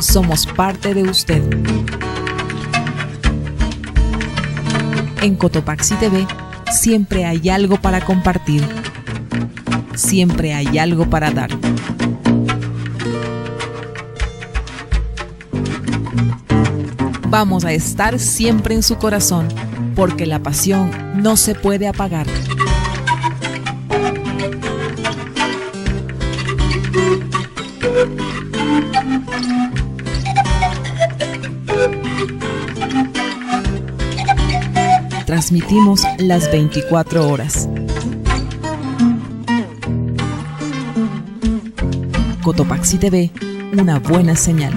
somos parte de usted. En Cotopaxi TV siempre hay algo para compartir. Siempre hay algo para dar. Vamos a estar siempre en su corazón, porque la pasión no se puede apagar. Transmitimos las 24 horas. Cotopaxi TV, una buena señal.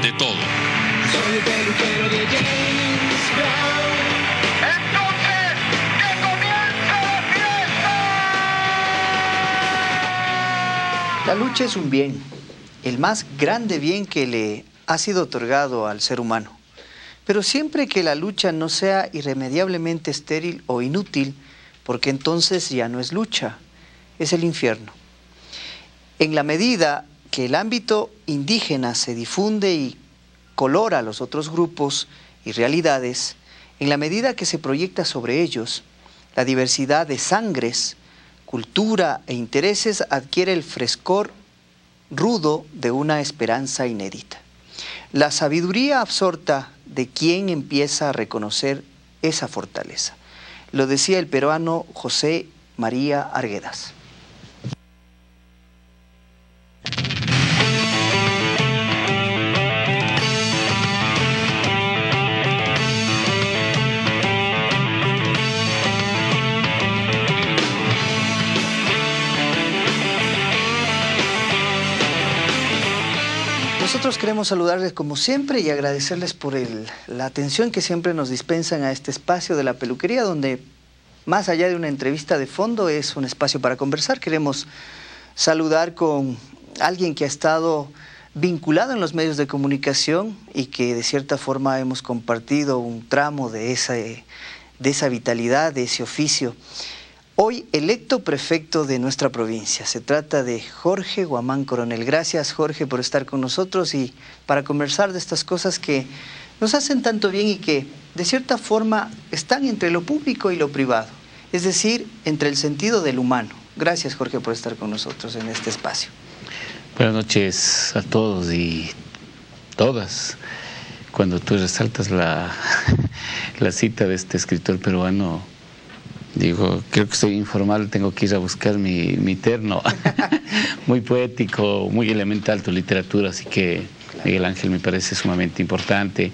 de todo. Soy el peluquero de James Brown. Entonces, ¡que comience la fiesta! La lucha es un bien, el más grande bien que le ha sido otorgado al ser humano. Pero siempre que la lucha no sea irremediablemente estéril o inútil, porque entonces ya no es lucha, es el infierno. En la medida que el ámbito indígena se difunde y colora a los otros grupos y realidades, en la medida que se proyecta sobre ellos, la diversidad de sangres, cultura e intereses adquiere el frescor rudo de una esperanza inédita. La sabiduría absorta de quien empieza a reconocer esa fortaleza. Lo decía el peruano José María Arguedas. Nosotros queremos saludarles como siempre y agradecerles por la atención que siempre nos dispensan a este espacio de la peluquería, donde más allá de una entrevista de fondo es un espacio para conversar. Queremos saludar con alguien que ha estado vinculado en los medios de comunicación y que de cierta forma hemos compartido un tramo de esa vitalidad, de ese oficio. Hoy electo prefecto de nuestra provincia. Se trata de Jorge Guamán Coronel. Gracias, Jorge, por estar con nosotros y para conversar de estas cosas que nos hacen tanto bien y que de cierta forma están entre lo público y lo privado, es decir, entre el sentido del humano. Gracias, Jorge, por estar con nosotros en este espacio. Buenas noches a todos y todas. Cuando tú resaltas la cita de este escritor peruano, digo, creo que soy informal, tengo que ir a buscar mi terno. Muy poético, muy elemental tu literatura, así que Miguel Ángel me parece sumamente importante.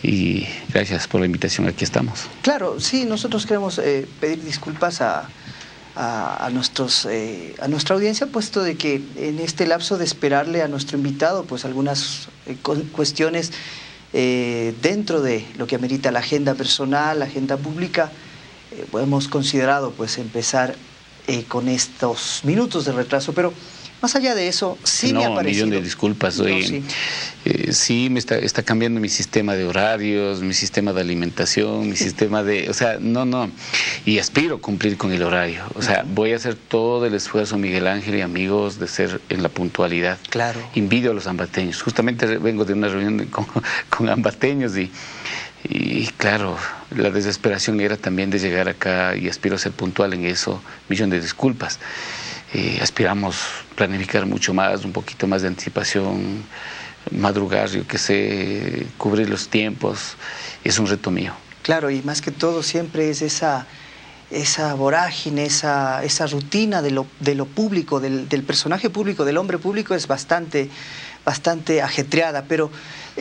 Y gracias por la invitación, aquí estamos. Claro, sí, nosotros queremos pedir disculpas a nuestra audiencia, puesto de que en este lapso de esperarle a nuestro invitado, pues algunas cuestiones dentro de lo que amerita la agenda personal, la agenda pública, hemos considerado pues empezar con estos minutos de retraso, pero más allá de eso, sí me ha parecido... Un millón de disculpas. Sí, me está cambiando mi sistema de horarios, mi sistema de alimentación, mi sistema de... O sea, no. Y aspiro a cumplir con el horario. O sea, voy a hacer todo el esfuerzo, Miguel Ángel y amigos, de ser en la puntualidad. Claro. Envidio a los ambateños. Justamente vengo de una reunión con ambateños y claro, la desesperación era también de llegar acá y aspiro a ser puntual en eso. Millón de disculpas. Aspiramos planificar mucho más, un poquito más de anticipación, madrugar, yo qué sé, cubrir los tiempos. Es un reto mío. Claro, y más que todo siempre es esa vorágine, esa rutina de lo público, del personaje público, del hombre público, es bastante ajetreada. Pero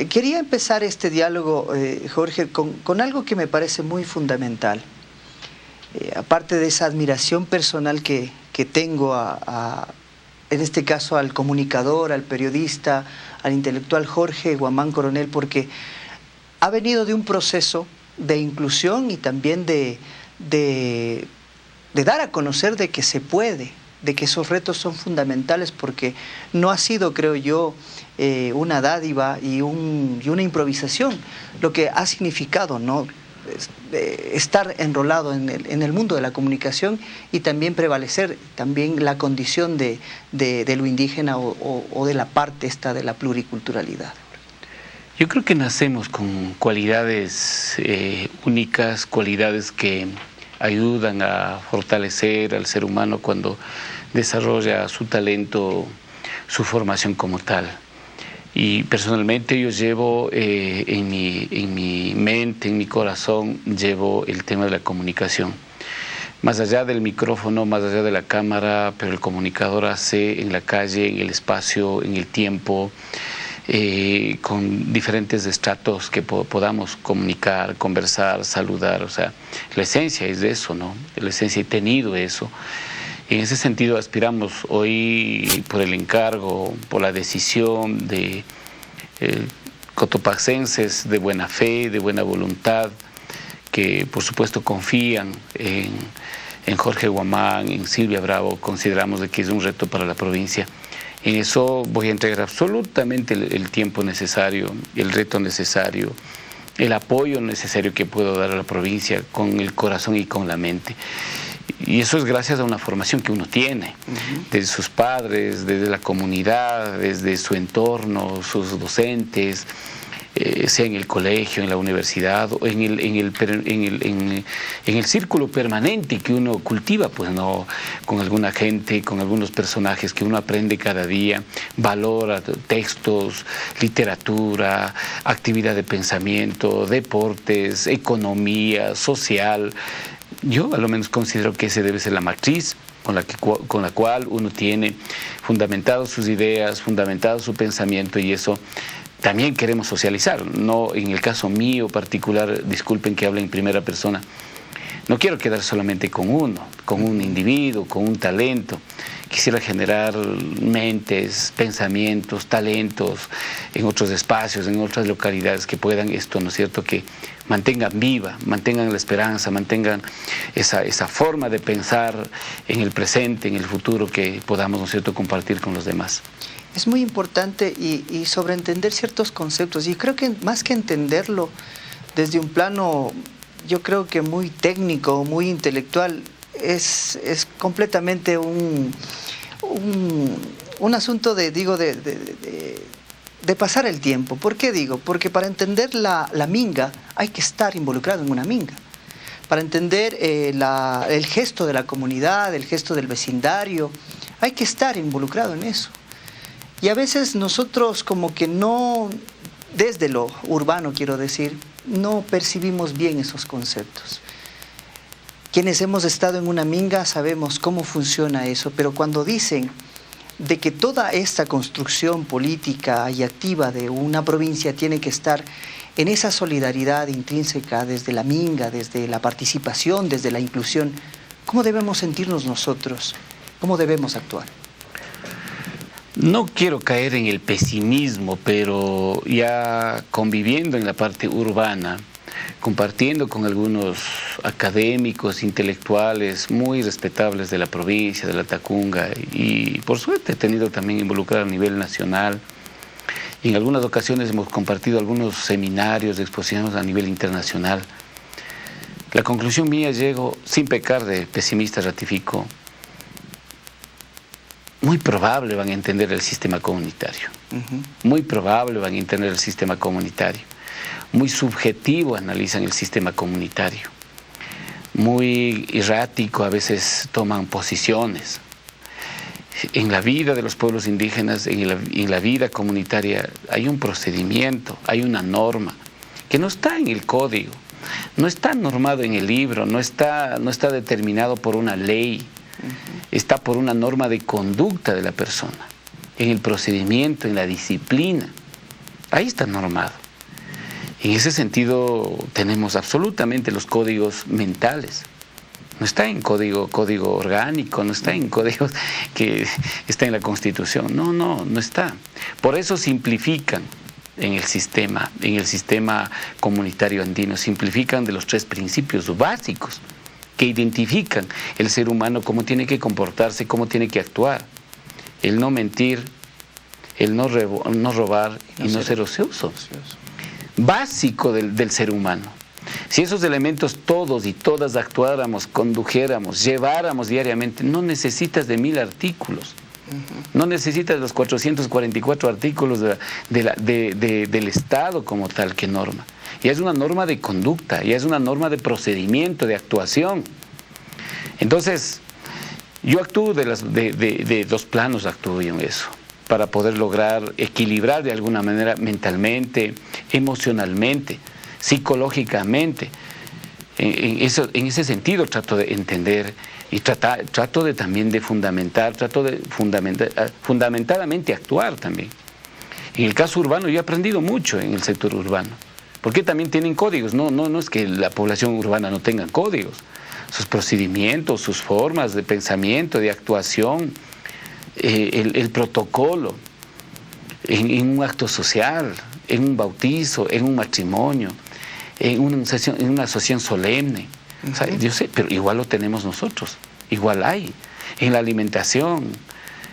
quería empezar este diálogo, Jorge, con algo que me parece muy fundamental. Aparte de esa admiración personal que tengo en este caso al comunicador, al periodista, al intelectual Jorge Guamán Coronel, porque ha venido de un proceso de inclusión y también de dar a conocer de que se puede, de que esos retos son fundamentales, porque no ha sido, creo yo, una dádiva y una improvisación lo que ha significado, ¿no?, estar enrolado en el mundo de la comunicación y también prevalecer también la condición de lo indígena o de la parte esta de la pluriculturalidad. Yo creo que nacemos con cualidades únicas, cualidades que ayudan a fortalecer al ser humano cuando desarrolla su talento, su formación como tal. Y personalmente yo llevo en mi mente, en mi corazón, llevo el tema de la comunicación. Más allá del micrófono, más allá de la cámara, pero el comunicador hace en la calle, en el espacio, en el tiempo, con diferentes estratos que podamos comunicar, conversar, saludar. O sea, la esencia es de eso, ¿no? La esencia he tenido eso. En ese sentido aspiramos hoy por el encargo, por la decisión de cotopaxenses de buena fe, de buena voluntad, que por supuesto confían en Jorge Guamán, en Silvia Bravo. Consideramos de que es un reto para la provincia. En eso voy a entregar absolutamente el tiempo necesario, el reto necesario, el apoyo necesario que puedo dar a la provincia con el corazón y con la mente. Y eso es gracias a una formación que uno tiene, desde sus padres, desde la comunidad, desde su entorno, sus docentes, sea en el colegio, en la universidad, o en el círculo permanente que uno cultiva, pues no, con alguna gente, con algunos personajes que uno aprende cada día, valora textos, literatura, actividad de pensamiento, deportes, economía, social. Yo a lo menos considero que ese debe ser la matriz con la cual uno tiene fundamentado sus ideas, fundamentado su pensamiento, y eso también queremos socializar. No, en el caso mío particular, disculpen que hable en primera persona, no quiero quedar solamente con uno, con un individuo, con un talento. Quisiera generar mentes, pensamientos, talentos en otros espacios, en otras localidades que puedan esto, ¿no es cierto?, que mantengan viva, mantengan la esperanza, mantengan esa forma de pensar en el presente, en el futuro, que podamos, ¿no es cierto?, compartir con los demás. Es muy importante y sobreentender ciertos conceptos, y creo que más que entenderlo desde un plano, yo creo que muy técnico, muy intelectual, es completamente un asunto de pasar el tiempo. ¿Por qué digo? Porque para entender la minga hay que estar involucrado en una minga. Para entender el gesto de la comunidad, el gesto del vecindario, hay que estar involucrado en eso. Y a veces nosotros como que no, desde lo urbano quiero decir, no percibimos bien esos conceptos. Quienes hemos estado en una minga sabemos cómo funciona eso, pero cuando dicen de que toda esta construcción política y activa de una provincia tiene que estar en esa solidaridad intrínseca desde la minga, desde la participación, desde la inclusión, ¿cómo debemos sentirnos nosotros? ¿Cómo debemos actuar? No quiero caer en el pesimismo, pero ya conviviendo en la parte urbana, compartiendo con algunos académicos, intelectuales muy respetables de la provincia, de la Tacunga, y por suerte he tenido también involucrado a nivel nacional. Y en algunas ocasiones hemos compartido algunos seminarios, exposiciones a nivel internacional. La conclusión mía, llego, sin pecar de pesimista, ratifico, muy probable van a entender el sistema comunitario. Muy probable van a entender el sistema comunitario. Muy subjetivo analizan el sistema comunitario. Muy errático a veces toman posiciones. En la vida de los pueblos indígenas, en la vida comunitaria, hay un procedimiento, hay una norma, que no está en el código, no está normado en el libro, no está determinado por una ley. Está por una norma de conducta de la persona, en el procedimiento, en la disciplina. Ahí está normado. En ese sentido tenemos absolutamente los códigos mentales. No está en código orgánico, no está en códigos que está en la Constitución. No está. Por eso simplifican en el sistema comunitario andino, simplifican de los 3 principios básicos que identifican el ser humano, cómo tiene que comportarse, cómo tiene que actuar. El no mentir, el no robar y no ser ocioso. Básico del ser humano. Si esos elementos todos y todas actuáramos, condujéramos, lleváramos diariamente, no necesitas de 1000 artículos. No necesitas de los 444 artículos del Estado como tal que norma. Ya es una norma de conducta, ya es una norma de procedimiento, de actuación. Entonces, yo actúo de 2 planos, actúo yo en eso, para poder lograr equilibrar de alguna manera mentalmente, emocionalmente, psicológicamente. En ese sentido trato de entender y trato de también de fundamentar, fundamentadamente actuar también. En el caso urbano yo he aprendido mucho en el sector urbano, porque también tienen códigos. No es que la población urbana no tenga códigos, sus procedimientos, sus formas de pensamiento, de actuación, el protocolo en un acto social, en un bautizo, en un matrimonio, en una asociación solemne. O sea, yo sé, pero igual lo tenemos nosotros, igual hay, en la alimentación.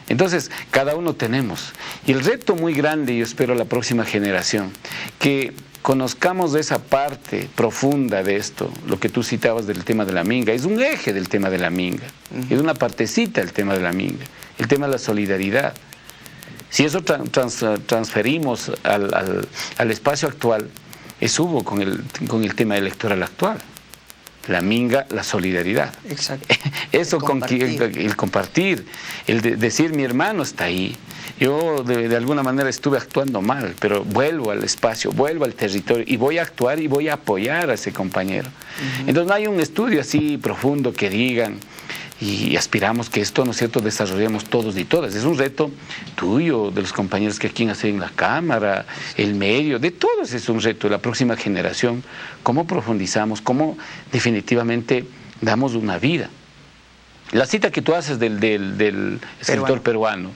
Entonces, cada uno tenemos. Y el reto muy grande, yo espero la próxima generación, que conozcamos de esa parte profunda de esto, lo que tú citabas del tema de la minga, es un eje del tema de la minga, es una partecita del tema de la minga, el tema de la solidaridad. Si eso transferimos al espacio actual, eso hubo con el tema electoral actual. La minga, la solidaridad. Exacto. Eso el compartir, decir mi hermano está ahí. Yo de alguna manera estuve actuando mal, pero vuelvo al espacio, vuelvo al territorio y voy a actuar y voy a apoyar a ese compañero. Entonces no hay un estudio así profundo que digan y aspiramos que esto, ¿no es cierto?, desarrollemos todos y todas. Es un reto tuyo, de los compañeros que aquí hacen en la Cámara, el medio, de todos es un reto, la próxima generación, cómo profundizamos, cómo definitivamente damos una vida. La cita que tú haces del escritor peruano,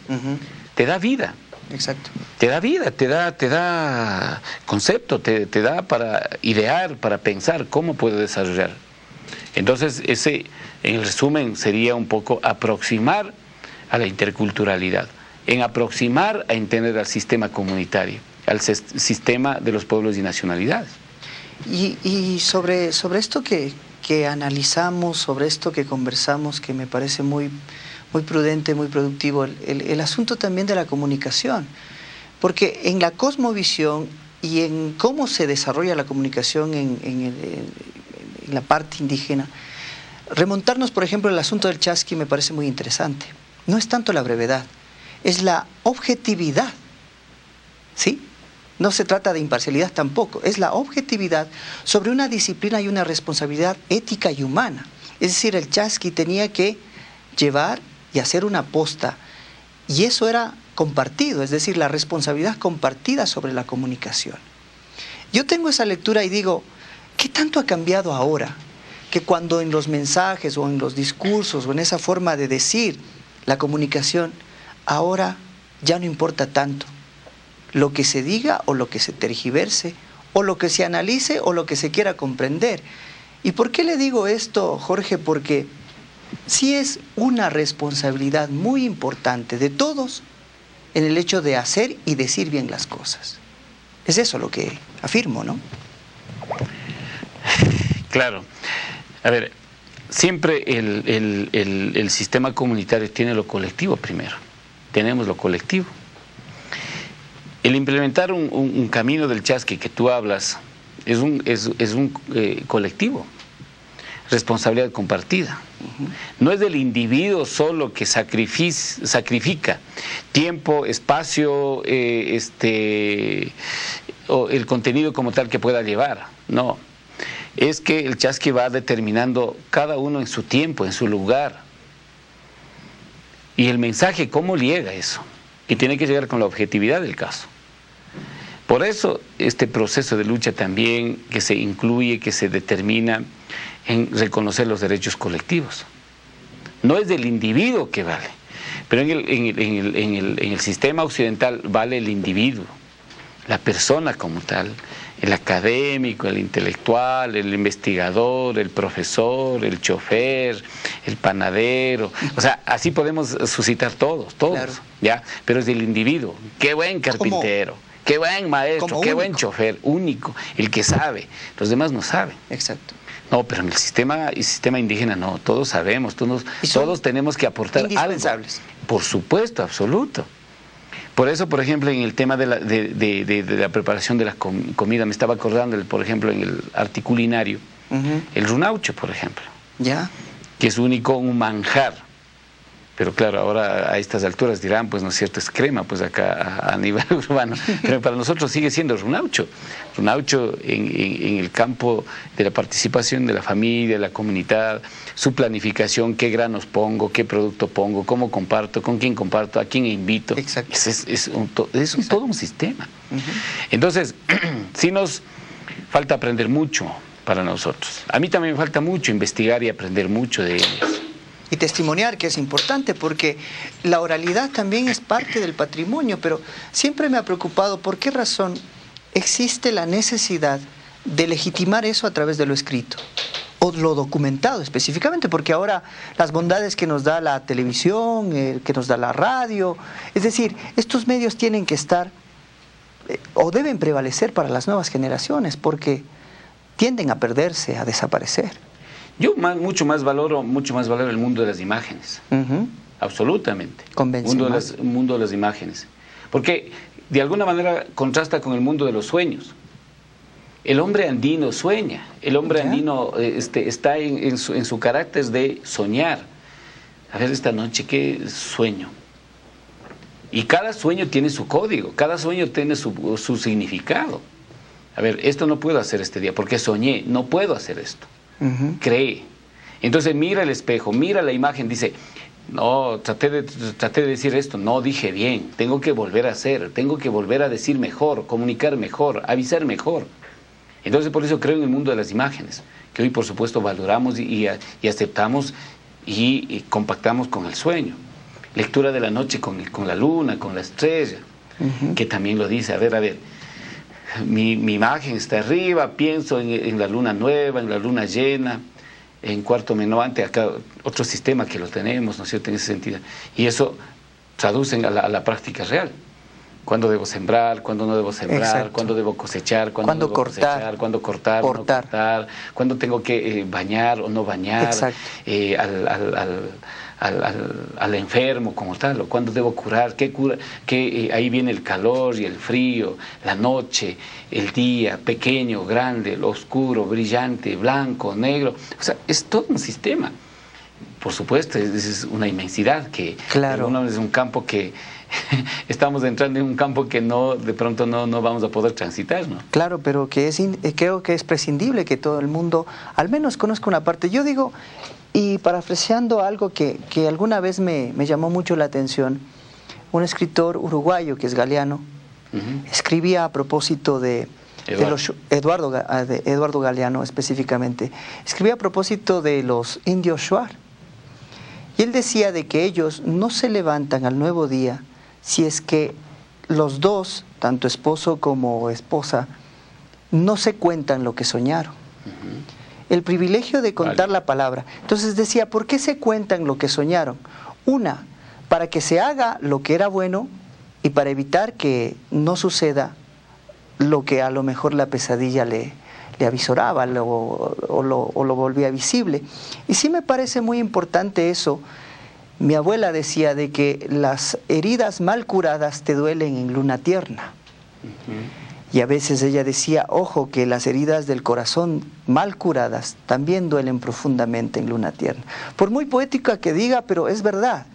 te da vida. Exacto. Te da vida, te da concepto, te da para idear, para pensar cómo puede desarrollar. Entonces, ese, en resumen, sería un poco aproximar a la interculturalidad, en aproximar a entender al sistema comunitario, al sistema de los pueblos y nacionalidades. Y sobre esto que analizamos, sobre esto que conversamos, que me parece muy prudente, muy productivo, el asunto también de la comunicación, porque en la cosmovisión y en cómo se desarrolla la comunicación en la parte indígena, remontarnos, por ejemplo, al asunto del chasqui me parece muy interesante. No es tanto la brevedad, es la objetividad, ¿sí? No se trata de imparcialidad tampoco, es la objetividad sobre una disciplina y una responsabilidad ética y humana. Es decir, el chasqui tenía que llevar y hacer una posta, y eso era compartido, es decir, la responsabilidad compartida sobre la comunicación. Yo tengo esa lectura y digo, ¿qué tanto ha cambiado ahora? Que cuando en los mensajes o en los discursos o en esa forma de decir la comunicación, ahora ya no importa tanto lo que se diga o lo que se tergiverse o lo que se analice o lo que se quiera comprender. ¿Y por qué le digo esto, Jorge? Porque sí es una responsabilidad muy importante de todos en el hecho de hacer y decir bien las cosas. Es eso lo que afirmo, ¿no? Claro. A ver, siempre el sistema comunitario tiene lo colectivo primero. Tenemos lo colectivo. El implementar un camino del chasqui que tú hablas es un colectivo, responsabilidad compartida. No es del individuo solo que sacrifica tiempo, espacio, o el contenido como tal que pueda llevar. No, es que el chasqui va determinando cada uno en su tiempo, en su lugar. Y el mensaje, ¿cómo llega eso? Y tiene que llegar con la objetividad del caso. Por eso este proceso de lucha también que se incluye, que se determina en reconocer los derechos colectivos. No es del individuo que vale, pero en el sistema occidental vale el individuo, la persona como tal, el académico, el intelectual, el investigador, el profesor, el chofer, el panadero. O sea, así podemos suscitar todos, claro. ¿Ya? Pero es del individuo. ¡Qué buen carpintero! ¡Qué buen maestro! ¡Qué buen chofer! Único, el que sabe. Los demás no saben. Exacto. No, pero en el sistema indígena no, todos sabemos, todos tenemos que aportar indispensables. Algo. Por supuesto, absoluto. Por eso, por ejemplo, en el tema de la preparación de la comida, me estaba acordando, por ejemplo, en el arte culinario, el runaucho, por ejemplo, ¿ya? Que es único, un manjar. Pero claro, ahora a estas alturas dirán, pues no es cierto, es crema, pues acá a nivel urbano. Pero para nosotros sigue siendo runaucho. Runaucho en el campo de la participación de la familia, de la comunidad, su planificación, qué granos pongo, qué producto pongo, cómo comparto, con quién comparto, a quién invito. Exacto. Es todo un sistema. Entonces, sí nos falta aprender mucho para nosotros. A mí también me falta mucho investigar y aprender mucho de ellos. Y testimoniar, que es importante, porque la oralidad también es parte del patrimonio, pero siempre me ha preocupado por qué razón existe la necesidad de legitimar eso a través de lo escrito o lo documentado específicamente, porque ahora las bondades que nos da la televisión, que nos da la radio, es decir, estos medios tienen que estar o deben prevalecer para las nuevas generaciones, porque tienden a perderse, a desaparecer. Yo mucho más valoro el mundo de las imágenes, absolutamente. Mundo de las imágenes, porque de alguna manera contrasta con el mundo de los sueños. El hombre andino sueña, el hombre andino está en su carácter de soñar. A ver, esta noche, ¿qué sueño? Y cada sueño tiene su código, cada sueño tiene su significado. A ver, esto no puedo hacer este día porque soñé, no puedo hacer esto. Cree. Entonces mira el espejo, mira la imagen, dice, no, traté de decir esto, no dije bien, tengo que volver a hacer, tengo que volver a decir mejor, comunicar mejor, avisar mejor. Entonces por eso creo en el mundo de las imágenes, que hoy por supuesto valoramos y aceptamos y compactamos con el sueño. Lectura de la noche con la luna, con la estrella, que también lo dice, a ver, mi imagen está arriba, pienso en la luna nueva, en la luna llena, en cuarto menguante, acá otro sistema que lo tenemos, ¿no es cierto?, en ese sentido. Y eso traducen a la práctica real. ¿Cuándo debo sembrar? ¿Cuándo no debo sembrar? Exacto. ¿Cuándo debo cosechar? ¿Cuándo debo cortar? cosechar? ¿Cuándo cortar? ¿O no cortar? ¿Cuándo tengo que bañar o no bañar? Al enfermo como tal, o cuándo debo curar, ahí viene el calor y el frío, la noche, el día, pequeño, grande, lo oscuro, brillante, blanco, negro, o sea, es todo un sistema. Por supuesto, es una inmensidad que es un campo que estamos entrando en un campo que de pronto no vamos a poder transitar, ¿no? Claro, pero creo que es prescindible que todo el mundo al menos conozca una parte. Yo digo, y parafraseando algo que alguna vez me llamó mucho la atención, un escritor uruguayo que es Galeano, escribía a propósito de Eduardo Galeano específicamente, escribía a propósito de los indios Shuar. Y él decía de que ellos no se levantan al nuevo día si es que los dos, tanto esposo como esposa, no se cuentan lo que soñaron. El privilegio de contar la palabra. Entonces decía, ¿por qué se cuentan lo que soñaron? Una, para que se haga lo que era bueno y para evitar que no suceda lo que a lo mejor la pesadilla le avisoraba o lo volvía visible. Y sí me parece muy importante eso. Mi abuela decía de que las heridas mal curadas te duelen en luna tierna. Y a veces ella decía, ojo, que las heridas del corazón mal curadas también duelen profundamente en luna tierna. Por muy poética que diga, pero es verdad.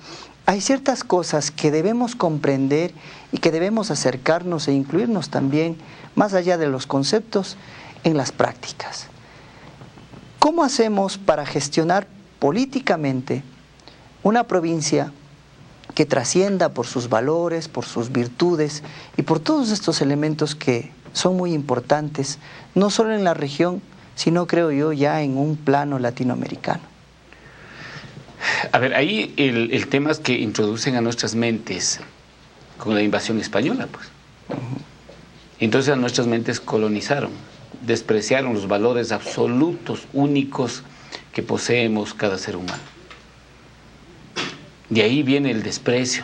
Hay ciertas cosas que debemos comprender y que debemos acercarnos e incluirnos también, más allá de los conceptos, en las prácticas. ¿Cómo hacemos para gestionar políticamente una provincia que trascienda por sus valores, por sus virtudes y por todos estos elementos que son muy importantes, no solo en la región, sino, creo yo, ya en un plano latinoamericano? A ver, ahí el tema es que introducen a nuestras mentes con la invasión española, pues. Entonces a nuestras mentes colonizaron, despreciaron los valores absolutos, únicos que poseemos cada ser humano. De ahí viene el desprecio,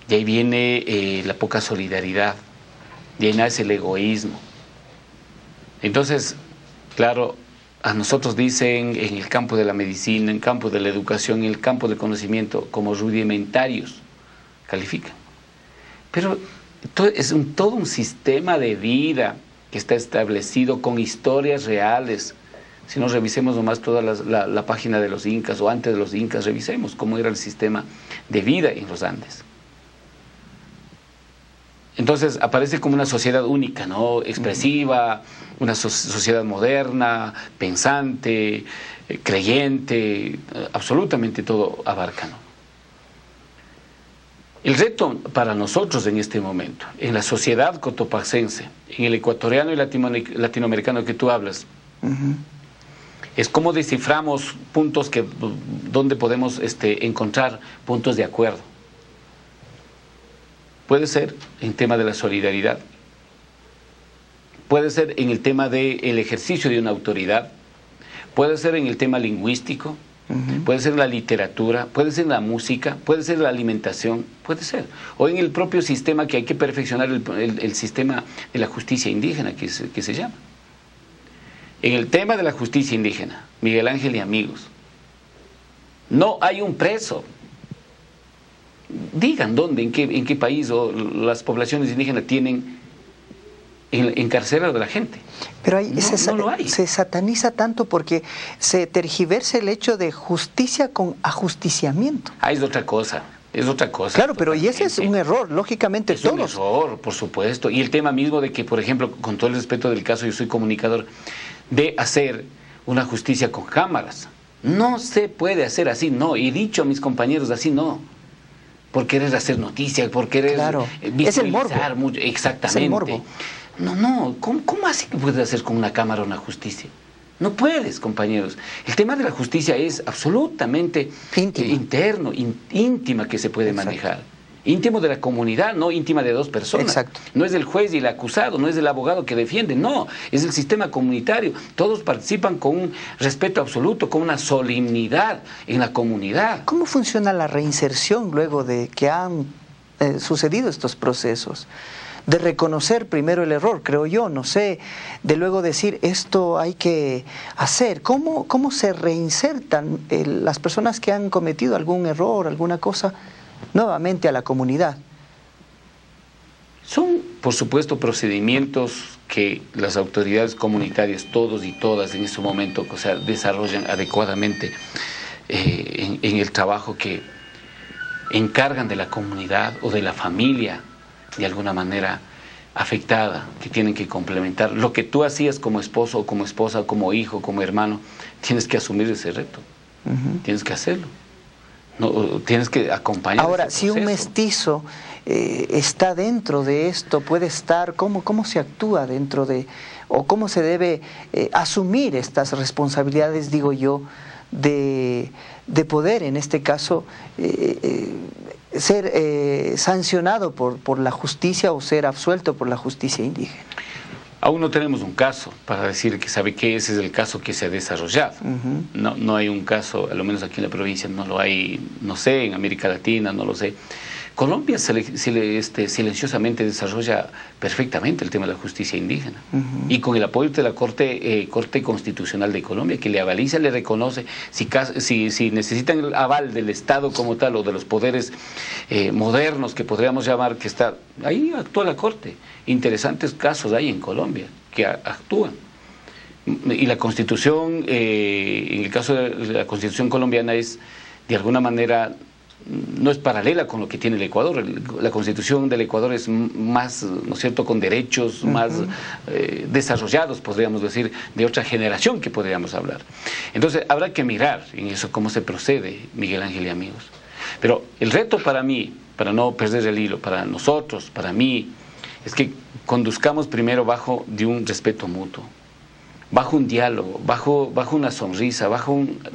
de ahí viene la poca solidaridad, de ahí nace el egoísmo. Entonces, claro, a nosotros dicen en el campo de la medicina, en el campo de la educación, en el campo del conocimiento, como rudimentarios, califican. Pero es todo un sistema de vida que está establecido con historias reales. Si no, revisemos nomás toda la página de los incas, o antes de los incas, revisemos cómo era el sistema de vida en los Andes. Entonces aparece como una sociedad única, ¿no? Expresiva, una sociedad moderna, pensante, creyente, absolutamente todo abarca, ¿no? El reto para nosotros en este momento, en la sociedad cotopaxense, en el ecuatoriano y latinoamericano que tú hablas, es cómo desciframos puntos donde podemos encontrar puntos de acuerdo. Puede ser en tema de la solidaridad, puede ser en el tema del ejercicio de una autoridad, puede ser en el tema lingüístico, puede ser en la literatura, puede ser en la música, puede ser en la alimentación, puede ser. O en el propio sistema que hay que perfeccionar, el sistema de la justicia indígena que se llama. En el tema de la justicia indígena, Miguel Ángel y amigos, no hay un preso. Digan dónde, en qué país o las poblaciones indígenas tienen encarcelado a la gente. Pero ahí no lo hay. Se sataniza tanto porque se tergiversa el hecho de justicia con ajusticiamiento. Es otra cosa. Es otra cosa. Claro, pero y ese es un error, lógicamente es todos. Es un error, por supuesto. Y el tema mismo de que, por ejemplo, con todo el respeto del caso, yo soy comunicador, de hacer una justicia con cámaras. No se puede hacer así, no. Y he dicho a mis compañeros, así no. Por querer hacer noticias, por querer es el morbo. Mucho. Exactamente. Es el morbo. No. ¿Cómo así que puedes hacer con una cámara una justicia? No puedes, compañeros. El tema de la justicia es absolutamente interno, íntima que se puede manejar. Íntimo de la comunidad, no íntima de dos personas. Exacto. No es del juez y el acusado, no es del abogado que defiende, no. Es el sistema comunitario. Todos participan con un respeto absoluto, con una solemnidad en la comunidad. ¿Cómo funciona la reinserción luego de que han sucedido estos procesos? De reconocer primero el error, creo yo, no sé, de luego decir esto hay que hacer. ¿Cómo se reinsertan las personas que han cometido algún error, alguna cosa, nuevamente a la comunidad? Son, por supuesto, procedimientos que las autoridades comunitarias, todos y todas en ese momento, o sea, desarrollan adecuadamente en el trabajo que encargan de la comunidad o de la familia, de alguna manera afectada, que tienen que complementar. Lo que tú hacías como esposo o como esposa, como hijo, como hermano, tienes que asumir ese reto, tienes que hacerlo. No, tienes que acompañar. Ahora, si un mestizo está dentro de esto, puede estar, ¿cómo se actúa dentro de, o cómo se debe asumir estas responsabilidades, digo yo, de poder, en este caso, ser sancionado por la justicia o ser absuelto por la justicia indígena? Aún no tenemos un caso para decir que sabe que ese es el caso que se ha desarrollado. No hay un caso, a lo menos aquí en la provincia no lo hay, no sé, en América Latina no lo sé. Colombia silenciosamente desarrolla perfectamente el tema de la justicia indígena. Y con el apoyo de la Corte Constitucional de Colombia, que le avaliza, le reconoce, si necesitan el aval del Estado como tal o de los poderes modernos que podríamos llamar, que está ahí actúa la Corte. Interesantes casos hay en Colombia que actúan. Y la Constitución, en el caso de la Constitución colombiana, es de alguna manera, no es paralela con lo que tiene el Ecuador. La Constitución del Ecuador es más, ¿no es cierto?, con derechos más desarrollados, podríamos decir, de otra generación que podríamos hablar. Entonces, habrá que mirar en eso cómo se procede, Miguel Ángel y amigos. Pero el reto para mí, para no perder el hilo, para nosotros, para mí, es que conduzcamos primero bajo de un respeto mutuo, bajo un diálogo, bajo una sonrisa,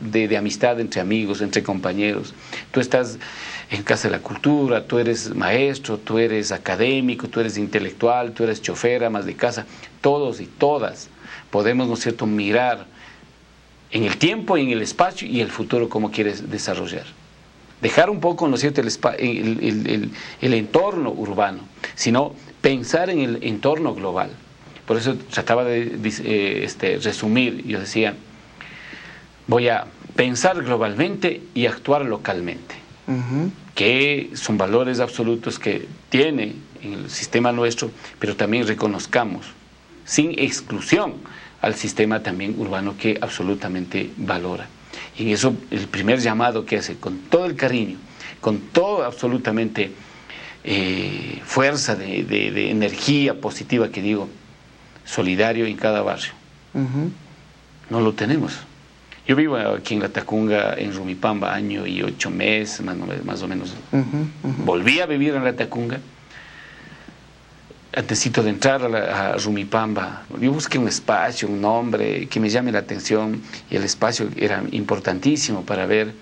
de amistad entre amigos, entre compañeros. Tú estás en Casa de la Cultura, tú eres maestro, tú eres académico, tú eres intelectual, tú eres chofer, amas de casa. Todos y todas podemos, ¿no es cierto?, mirar en el tiempo, en el espacio y el futuro cómo quieres desarrollar. Dejar un poco, ¿no es cierto?, el entorno urbano, sino pensar en el entorno global. Por eso trataba de resumir, yo decía, voy a pensar globalmente y actuar localmente, que son valores absolutos que tiene en el sistema nuestro, pero también reconozcamos, sin exclusión, al sistema también urbano que absolutamente valora. Y en eso el primer llamado que hace, con todo el cariño, con toda absolutamente fuerza de energía positiva que digo, solidario en cada barrio. No lo tenemos. Yo vivo aquí en La Tacunga, en Rumipamba, año y 8 meses, más o menos. Volví a vivir en La Tacunga. Antesito de entrar a Rumipamba, yo busqué un espacio, un nombre que me llame la atención, y el espacio era importantísimo para ver,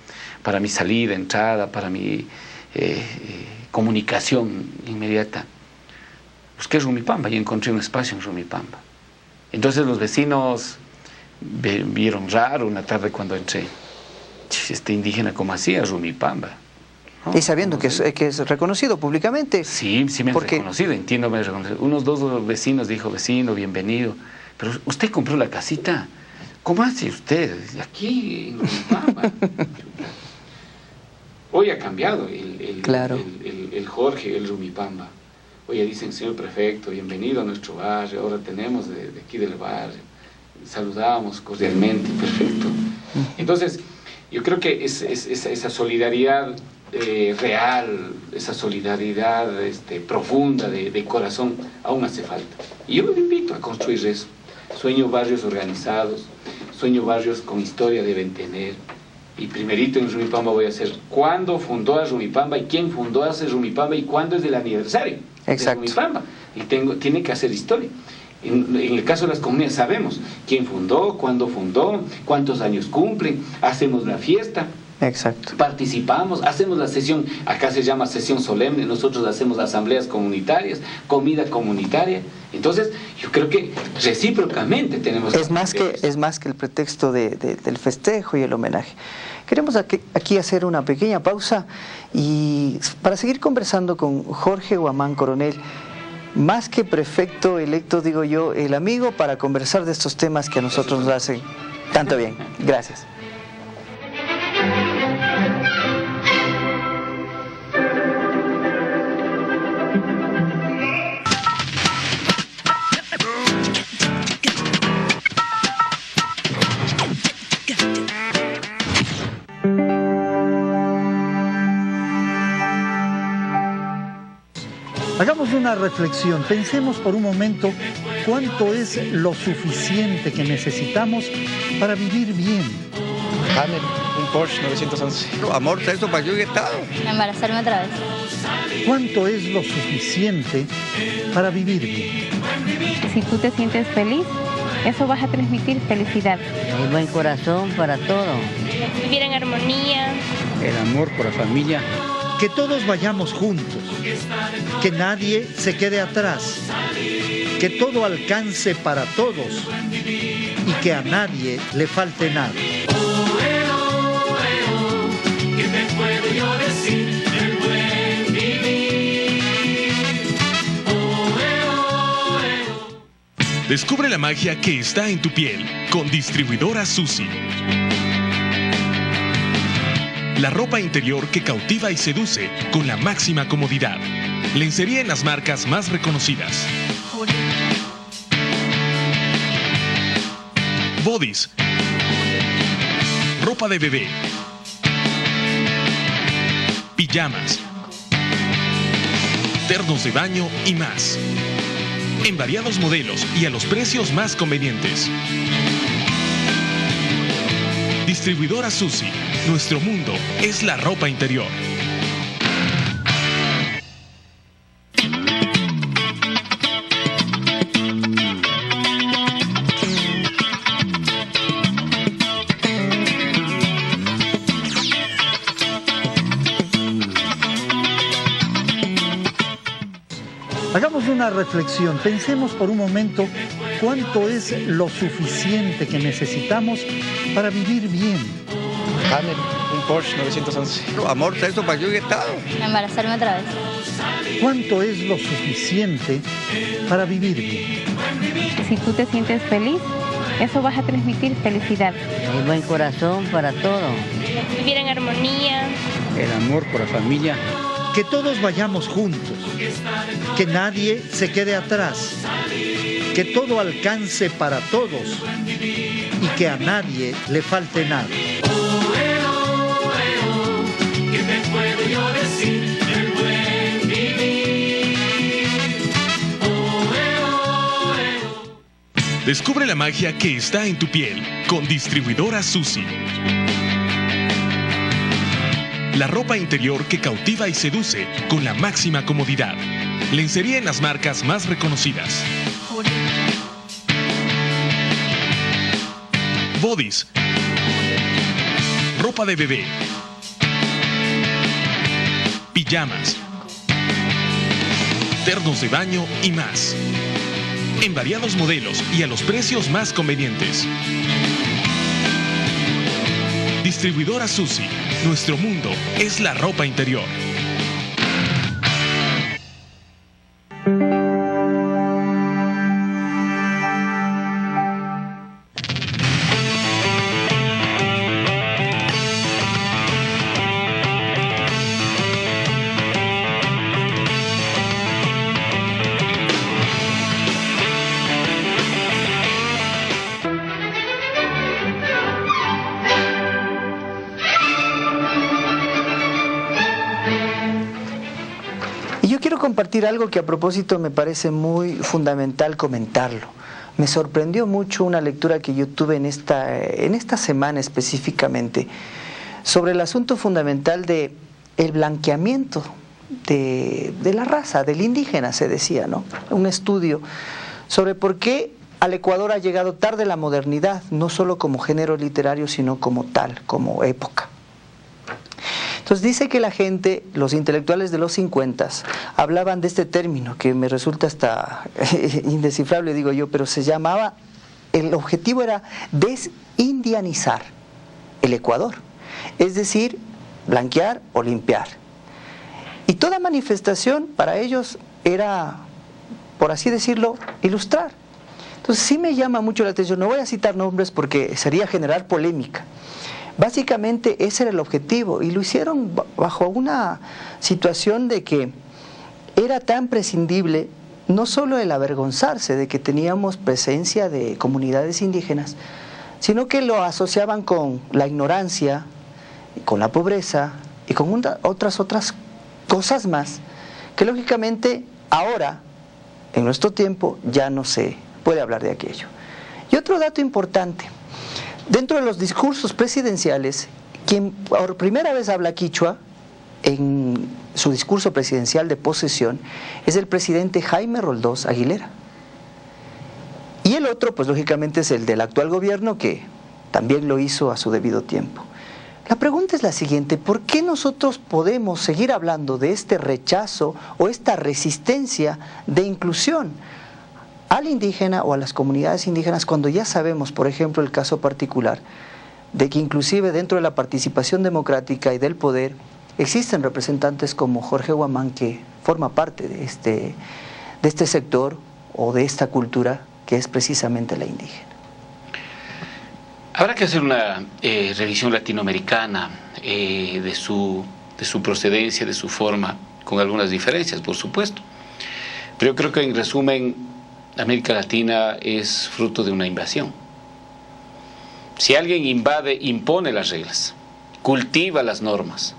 para mi salida, entrada, para mi comunicación inmediata. Busqué Rumipamba y encontré un espacio en Rumipamba. Entonces los vecinos vieron raro una tarde cuando entré. Este indígena, ¿cómo hacía? Rumipamba. ¿No? Y sabiendo que es reconocido públicamente. Sí, me han reconocido, entiendo, me han reconocido. Unos dos vecinos dijo, vecino, bienvenido. Pero usted compró la casita. ¿Cómo hace usted? Aquí, en Rumipamba. Hoy ha cambiado el Jorge, el Rumipamba. Oye, dicen, señor prefecto, bienvenido a nuestro barrio. Ahora tenemos de aquí del barrio. Saludamos cordialmente, perfecto. Entonces, yo creo que esa solidaridad real, esa solidaridad profunda de corazón, aún hace falta. Y yo me invito a construir eso. Sueño barrios organizados, sueño barrios con historia deben tener. Y primerito en Rumipamba voy a hacer cuándo fundó a Rumipamba y quién fundó a Rumipamba y cuándo es el aniversario de Rumipamba. Y tiene que hacer historia. En el caso de las comunidades sabemos quién fundó, cuándo fundó, cuántos años cumplen, hacemos la fiesta. Exacto. Participamos, hacemos la sesión, acá se llama sesión solemne, nosotros hacemos asambleas comunitarias, comida comunitaria. Entonces, yo creo que recíprocamente tenemos... Es más que el pretexto del festejo y el homenaje. Queremos aquí hacer una pequeña pausa y para seguir conversando con Jorge Guamán Coronel, más que prefecto electo, digo yo, el amigo para conversar de estos temas que a nosotros nos hacen tanto bien. Gracias. Hagamos una reflexión, pensemos por un momento cuánto es lo suficiente que necesitamos para vivir bien. Hammer, un Porsche 911. Amor, sexo, pasión y estado. Embarazarme otra vez. ¿Cuánto es lo suficiente para vivir bien? Si tú te sientes feliz, eso vas a transmitir felicidad. El buen corazón para todo. Vivir en armonía. El amor por la familia. Que todos vayamos juntos, que nadie se quede atrás, que todo alcance para todos y que a nadie le falte nada. ¿Qué te puedo yo decir del buen vivir? Descubre la magia que está en tu piel con Distribuidora Susi. La ropa interior que cautiva y seduce con la máxima comodidad. Lencería en las marcas más reconocidas. Bodys. Ropa de bebé. Pijamas. Ternos de baño y más. En variados modelos y a los precios más convenientes. Distribuidora Susi. Nuestro mundo es la ropa interior. Hagamos una reflexión, pensemos por un momento cuánto es lo suficiente que necesitamos para vivir bien. Hammer, un Porsche 911. Amor, sexo, pasión y estado. Embarazarme otra vez. ¿Cuánto es lo suficiente para vivir bien? Si tú te sientes feliz, eso vas a transmitir felicidad. El buen corazón para todo. Vivir en armonía. El amor por la familia. Que todos vayamos juntos, que nadie se quede atrás, que todo alcance para todos y que a nadie le falte nada. ¿Qué te puedo yo decir del buen vivir? Descubre la magia que está en tu piel con Distribuidora Susi. La ropa interior que cautiva y seduce con la máxima comodidad. Lencería en las marcas más reconocidas. Bodys. Ropa de bebé. Pijamas. Ternos de baño y más. en variados modelos y a los precios más convenientes. Distribuidora Susi, nuestro mundo es la ropa interior. Compartir algo que a propósito me parece muy fundamental comentarlo. Me sorprendió mucho una lectura que yo tuve en esta semana específicamente sobre el asunto fundamental de el blanqueamiento de la raza, del indígena, se decía, ¿no? Un estudio sobre por qué al Ecuador ha llegado tarde la modernidad, no solo como género literario, sino como tal, como época. Entonces dice que la gente, los intelectuales de los 50, hablaban de este término que me resulta hasta indescifrable, digo yo, pero se llamaba, el objetivo era desindianizar el Ecuador, es decir, blanquear o limpiar. Y toda manifestación para ellos era, por así decirlo, ilustrar. Entonces sí me llama mucho la atención, no voy a citar nombres porque sería generar polémica. Básicamente ese era el objetivo y lo hicieron bajo una situación de que era tan prescindible no solo el avergonzarse de que teníamos presencia de comunidades indígenas, sino que lo asociaban con la ignorancia, con la pobreza y con otras cosas más que lógicamente ahora, en nuestro tiempo, ya no se puede hablar de aquello. Y otro dato importante. Dentro de los discursos presidenciales, quien por primera vez habla quichua en su discurso presidencial de posesión es el presidente Jaime Roldós Aguilera. Y el otro, pues lógicamente, es el del actual gobierno, que también lo hizo a su debido tiempo. La pregunta es la siguiente: ¿por qué nosotros podemos seguir hablando de este rechazo o esta resistencia de inclusión al indígena o a las comunidades indígenas cuando ya sabemos, por ejemplo, el caso particular de que inclusive dentro de la participación democrática y del poder existen representantes como Jorge Guamán, que forma parte de este sector o de esta cultura que es precisamente la indígena? Habrá que hacer una revisión latinoamericana de su procedencia, de su forma, con algunas diferencias, por supuesto. Pero yo creo que en resumen, América Latina es fruto de una invasión. Si alguien invade, impone las reglas, cultiva las normas,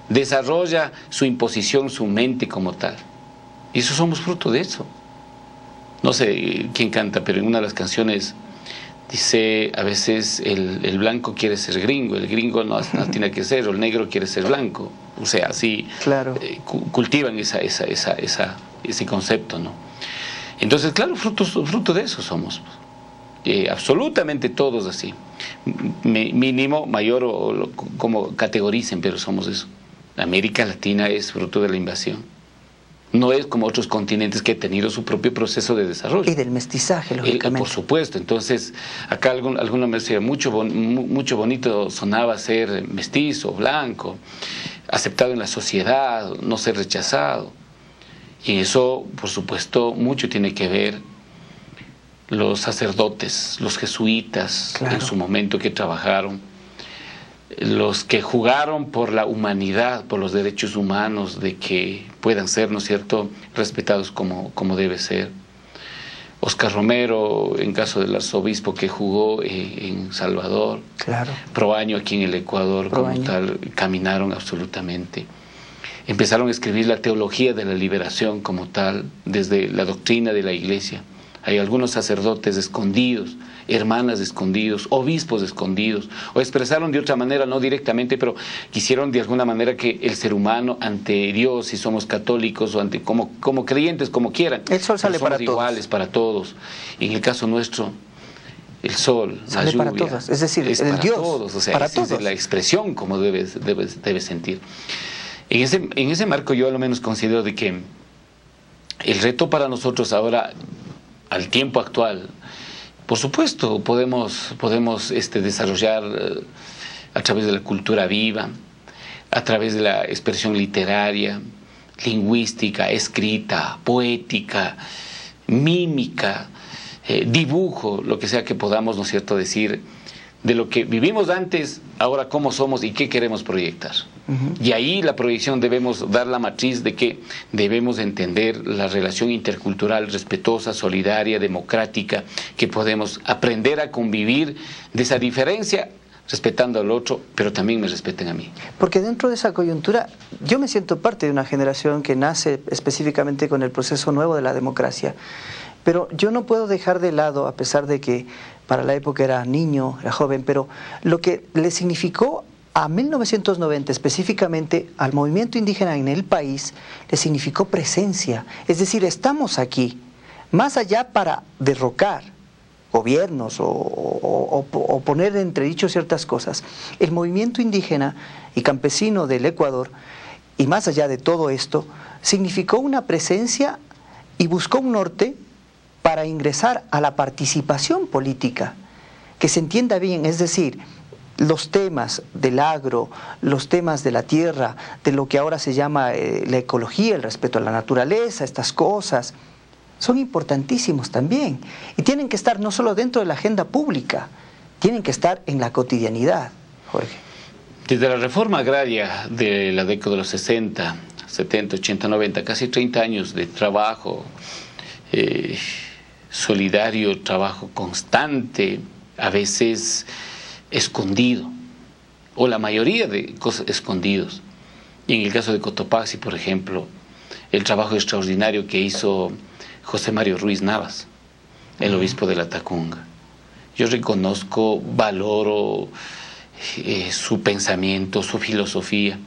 desarrolla su imposición, su mente como tal. Y eso somos fruto de eso. No sé quién canta, pero en una de las canciones dice, a veces el blanco quiere ser gringo, el gringo no tiene que ser, o el negro quiere ser blanco. O sea, así claro. Cultivan ese concepto, ¿no? Entonces, claro, fruto de eso somos. Absolutamente todos así. Mínimo, mayor o como categoricen, pero somos eso. América Latina es fruto de la invasión. No es como otros continentes que han tenido su propio proceso de desarrollo. Y del mestizaje, lógicamente. Por supuesto. Entonces, acá alguna vez decía, mucho bonito sonaba ser mestizo, blanco, aceptado en la sociedad, no ser rechazado. Y en eso, por supuesto, mucho tiene que ver los sacerdotes, los jesuitas, claro, en su momento que trabajaron, los que jugaron por la humanidad, por los derechos humanos, de que puedan ser, ¿no es cierto?, respetados como debe ser. Oscar Romero, en caso del arzobispo que jugó en Salvador, claro, Proaño aquí en el Ecuador, como tal, caminaron absolutamente. Empezaron a escribir la teología de la liberación como tal, desde la doctrina de la iglesia. Hay algunos sacerdotes escondidos, hermanas escondidos, obispos escondidos, o expresaron de otra manera, no directamente, pero quisieron de alguna manera que el ser humano ante Dios, si somos católicos o ante como creyentes, como quieran, el sol sale para todos, iguales para todos. Y en el caso nuestro, el sol, sale la lluvia, para todos, es decir, es el para Dios, todos, o sea, para todos. Es la expresión como debes sentir. En ese marco yo a lo menos considero de que el reto para nosotros ahora, al tiempo actual, por supuesto, podemos desarrollar a través de la cultura viva, a través de la expresión literaria, lingüística, escrita, poética, mímica, dibujo, lo que sea que podamos, ¿no es cierto?, decir de lo que vivimos antes, ahora cómo somos y qué queremos proyectar. Y ahí la proyección debemos dar la matriz de que debemos entender la relación intercultural respetuosa, solidaria, democrática, que podemos aprender a convivir de esa diferencia, respetando al otro, pero también me respeten a mí. Porque dentro de esa coyuntura, yo me siento parte de una generación que nace específicamente con el proceso nuevo de la democracia, pero yo no puedo dejar de lado, a pesar de que para la época era niño, era joven, pero lo que le significó a 1990, específicamente al movimiento indígena en el país, le significó presencia. Es decir, estamos aquí, más allá para derrocar gobiernos o poner en entredicho ciertas cosas. El movimiento indígena y campesino del Ecuador, y más allá de todo esto, significó una presencia y buscó un norte para ingresar a la participación política, que se entienda bien, es decir, los temas del agro, los temas de la tierra, de lo que ahora se llama la ecología, el respeto a la naturaleza, estas cosas, son importantísimos también. Y tienen que estar no solo dentro de la agenda pública, tienen que estar en la cotidianidad, Jorge. Desde la reforma agraria de la década de los 60, 70, 80, 90, casi 30 años de trabajo solidario, trabajo constante, a veces escondido, o la mayoría de cosas escondidos. Y en el caso de Cotopaxi, por ejemplo, el trabajo extraordinario que hizo José Mario Ruiz Navas, el obispo de la Tacunga. Yo reconozco, valoro su pensamiento, su filosofía.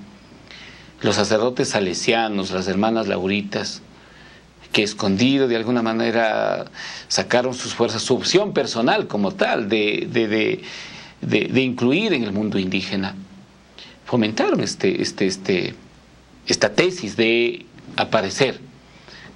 Los sacerdotes salesianos, las hermanas lauritas, que escondido de alguna manera sacaron sus fuerzas, su opción personal como tal de incluir en el mundo indígena, fomentaron esta tesis de aparecer,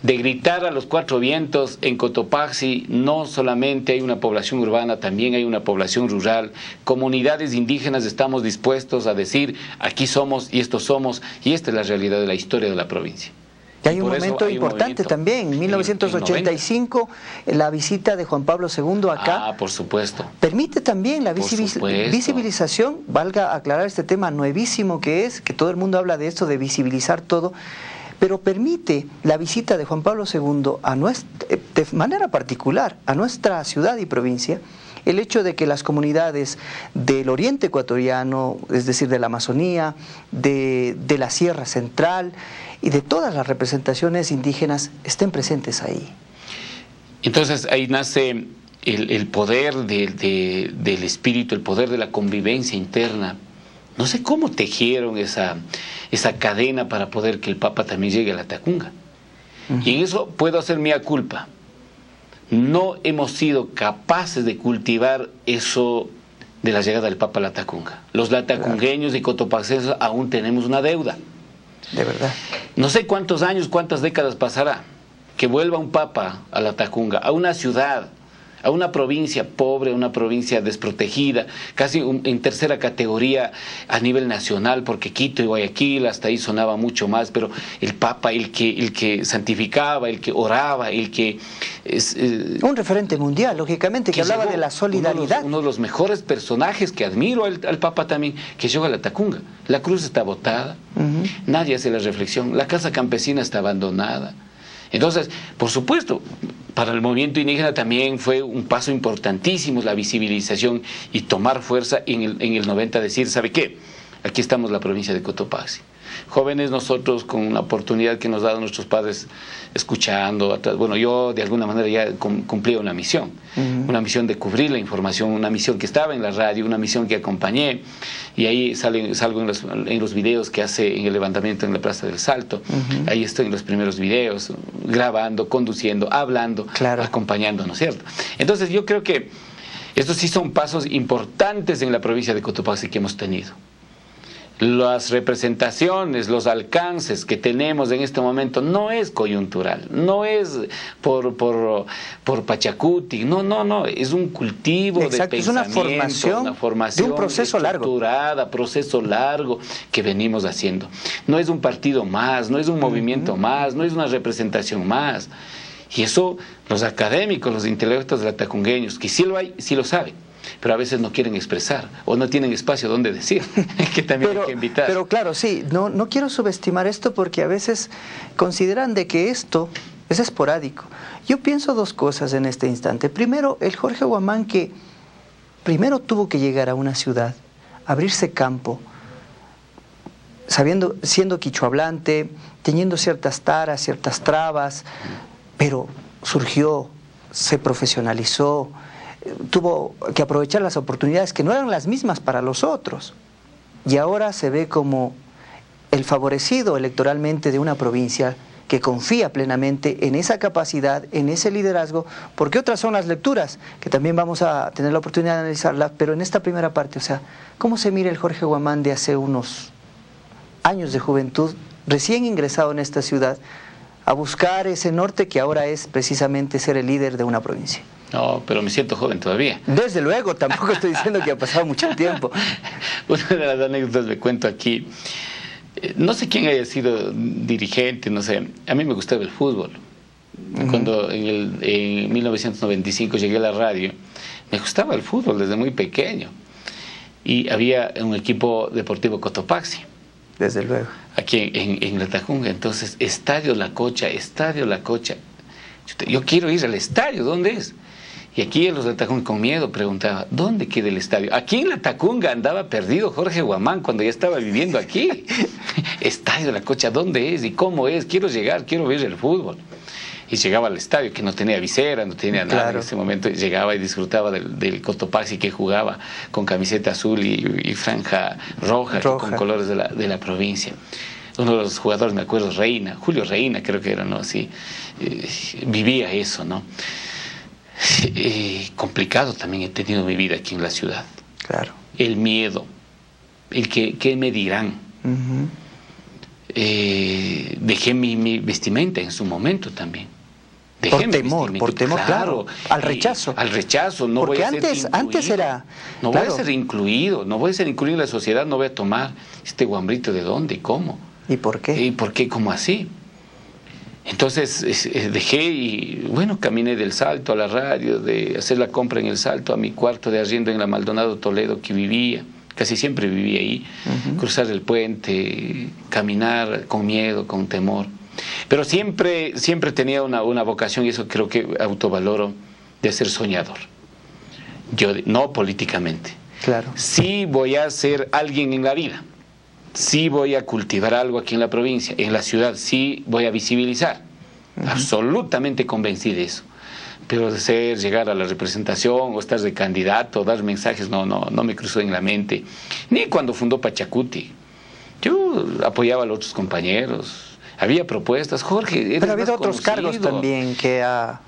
de gritar a los cuatro vientos: en Cotopaxi no solamente hay una población urbana, también hay una población rural, comunidades indígenas estamos dispuestos a decir aquí somos y estos somos, y esta es la realidad de la historia de la provincia. Y hay un momento importante también, en 1985, la visita de Juan Pablo II acá. Ah, por supuesto. Permite también la visibilización, valga aclarar este tema nuevísimo que es, que todo el mundo habla de esto, de visibilizar todo, pero permite la visita de Juan Pablo II de manera particular a nuestra ciudad y provincia, el hecho de que las comunidades del oriente ecuatoriano, es decir, de la Amazonía, de la Sierra Central y de todas las representaciones indígenas estén presentes ahí. Entonces ahí nace el poder del espíritu, el poder de la convivencia interna. No sé cómo tejieron esa cadena para poder que el Papa también llegue a la Tacunga. Y en eso puedo hacer mea culpa. No hemos sido capaces de cultivar eso de la llegada del Papa a la Tacunga. Los latacungueños y cotopaxenses aún tenemos una deuda. De verdad. No sé cuántos años, cuántas décadas pasará que vuelva un Papa a la Tacunga, a una ciudad, a una provincia pobre, a una provincia desprotegida, casi en tercera categoría a nivel nacional, porque Quito y Guayaquil hasta ahí sonaba mucho más, pero el Papa, el que santificaba, el que oraba, el que... un referente mundial, lógicamente, que hablaba de la solidaridad. Uno de los mejores personajes que admiro al Papa también, que llegó a la Tacunga. La cruz está botada, nadie hace la reflexión, la casa campesina está abandonada. Entonces, por supuesto, para el movimiento indígena también fue un paso importantísimo la visibilización y tomar fuerza en el 90, decir, ¿sabe qué? Aquí estamos la provincia de Cotopaxi. Jóvenes nosotros con una oportunidad que nos han dado nuestros padres escuchando, bueno, yo de alguna manera ya cumplía una misión de cubrir la información, una misión que estaba en la radio, una misión que acompañé, y ahí salgo en los videos que hace en el levantamiento en la Plaza del Salto. Ahí estoy en los primeros videos, grabando, conduciendo, hablando, acompañando, ¿no es cierto? Entonces yo creo que estos sí son pasos importantes en la provincia de Cotopaxi que hemos tenido. las representaciones, los alcances que tenemos en este momento no es coyuntural, no es por Pachacuti, no, es un cultivo. Exacto, de pensamiento, es una formación de un proceso largo que venimos haciendo. No es un partido más, no es un movimiento más, no es una representación más. Y eso los académicos, los intelectuales latacungueños, que sí lo hay, sí lo saben, pero a veces no quieren expresar o no tienen espacio donde decir, que también hay que invitar. Pero claro, sí, no quiero subestimar esto porque a veces consideran de que esto es esporádico. Yo pienso dos cosas en este instante. Primero, el Jorge Huamán que primero tuvo que llegar a una ciudad, abrirse campo, siendo quichuahablante, teniendo ciertas taras, ciertas trabas, pero surgió, se profesionalizó, tuvo que aprovechar las oportunidades que no eran las mismas para los otros. Y ahora se ve como el favorecido electoralmente de una provincia que confía plenamente en esa capacidad, en ese liderazgo, porque otras son las lecturas, que también vamos a tener la oportunidad de analizarlas, pero en esta primera parte, o sea, ¿cómo se mira el Jorge Huamán de hace unos años de juventud, recién ingresado en esta ciudad, a buscar ese norte que ahora es precisamente ser el líder de una provincia? No, pero me siento joven todavía. Desde luego, tampoco estoy diciendo que ha pasado mucho tiempo. Una de las anécdotas me cuento aquí. No sé quién haya sido dirigente, no sé. A mí me gustaba el fútbol. Cuando en 1995 llegué a la radio, me gustaba el fútbol desde muy pequeño. Y había un equipo deportivo Cotopaxi. Desde luego. Aquí en Latacunga. Entonces, Estadio La Cocha. Yo quiero ir al estadio, ¿dónde es? Y aquí en los Latacunga con miedo preguntaba, ¿dónde queda el estadio? Aquí en Latacunga andaba perdido Jorge Huamán cuando ya estaba viviendo aquí. Estadio La Cocha, ¿dónde es y cómo es? Quiero llegar, quiero ver el fútbol. Y llegaba al estadio, que no tenía visera, no tenía nada. Claro. En ese momento llegaba y disfrutaba del Cotopaxi, que jugaba con camiseta azul y franja roja. Con colores de la provincia. Uno de los jugadores, me acuerdo, Julio Reina, creo que era, ¿no? Así, vivía eso, ¿no? Complicado también he tenido mi vida aquí en la ciudad. Claro. El miedo, el que me dirán. Dejé mi vestimenta en su momento también. Por temor, claro. Al rechazo. Al rechazo, no porque voy a ser incluido. Antes era... No voy a ser incluido, no voy a ser incluido en la sociedad, no voy a tomar este guambrito de dónde y cómo. ¿Y por qué? ¿Y por qué? ¿Cómo así? Entonces dejé y, bueno, caminé del Salto a la radio, de hacer la compra en el Salto a mi cuarto de arriendo en la Maldonado Toledo que vivía. Casi siempre vivía ahí. Cruzar el puente, caminar con miedo, con temor. Pero siempre tenía una vocación, y eso creo que autovaloro, de ser soñador. Yo, no políticamente. Claro. Sí voy a ser alguien en la vida. Sí voy a cultivar algo aquí en la provincia, en la ciudad. Sí voy a visibilizar. Absolutamente convencido de eso. Pero de llegar a la representación o estar de candidato, dar mensajes, no me cruzó en la mente. Ni cuando fundó Pachacuti. Yo apoyaba a los otros compañeros. Había propuestas. Jorge, pero ha habido otros cargos también que a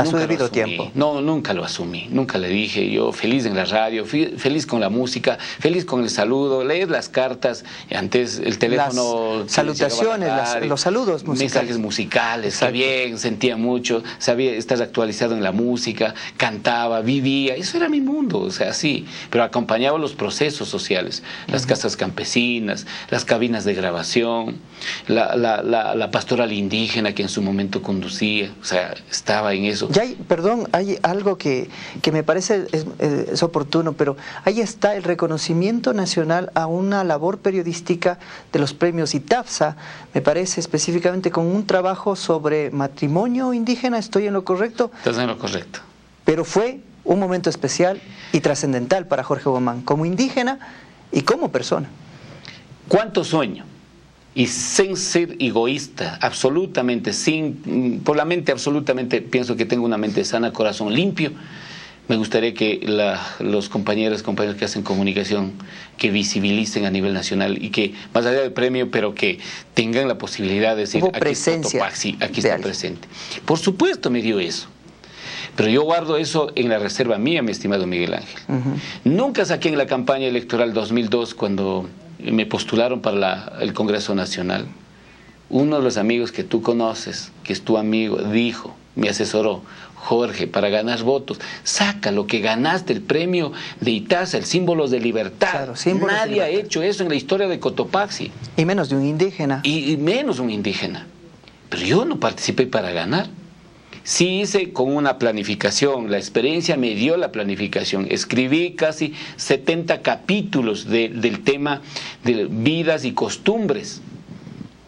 su debido tiempo. No, nunca lo asumí, nunca le dije. Yo feliz en la radio, feliz con la música, feliz con el saludo, leer las cartas, antes el teléfono... Las salutaciones, los saludos musicales. Mensajes musicales, que bien, sentía mucho, sabía estar actualizado en la música, cantaba, vivía, eso era mi mundo, o sea, sí, pero acompañaba los procesos sociales, las casas campesinas, las cabinas de grabación, la pastoral indígena que en su momento conducía, o sea, estaba en eso. Y hay algo que me parece es oportuno, pero ahí está el reconocimiento nacional a una labor periodística de los premios ITAFSA, me parece específicamente con un trabajo sobre matrimonio indígena. ¿Estoy en lo correcto? Estás en lo correcto. Pero fue un momento especial y trascendental para Jorge Huamán, como indígena y como persona. ¿Cuánto sueño? Y sin ser egoísta, absolutamente, por la mente absolutamente, pienso que tengo una mente sana, corazón limpio. Me gustaría que los compañeros que hacen comunicación, que visibilicen a nivel nacional y que, más allá del premio, pero que tengan la posibilidad de decir, aquí está Cotopaxi, aquí está presente. Por supuesto me dio eso. Pero yo guardo eso en la reserva mía, mi estimado Miguel Ángel. Nunca saqué en la campaña electoral 2002, cuando me postularon para el Congreso Nacional, uno de los amigos que tú conoces, que es tu amigo, dijo, me asesoró: Jorge, para ganar votos, saca lo que ganaste, el premio de Itaza, el símbolos de libertad. Claro, símbolos Nadie de libertad. ha hecho eso en la historia de Cotopaxi. Y menos de un indígena. Y menos un indígena. Pero yo no participé para ganar. Sí hice con una planificación, la experiencia me dio la planificación. Escribí casi 70 capítulos del tema de vidas y costumbres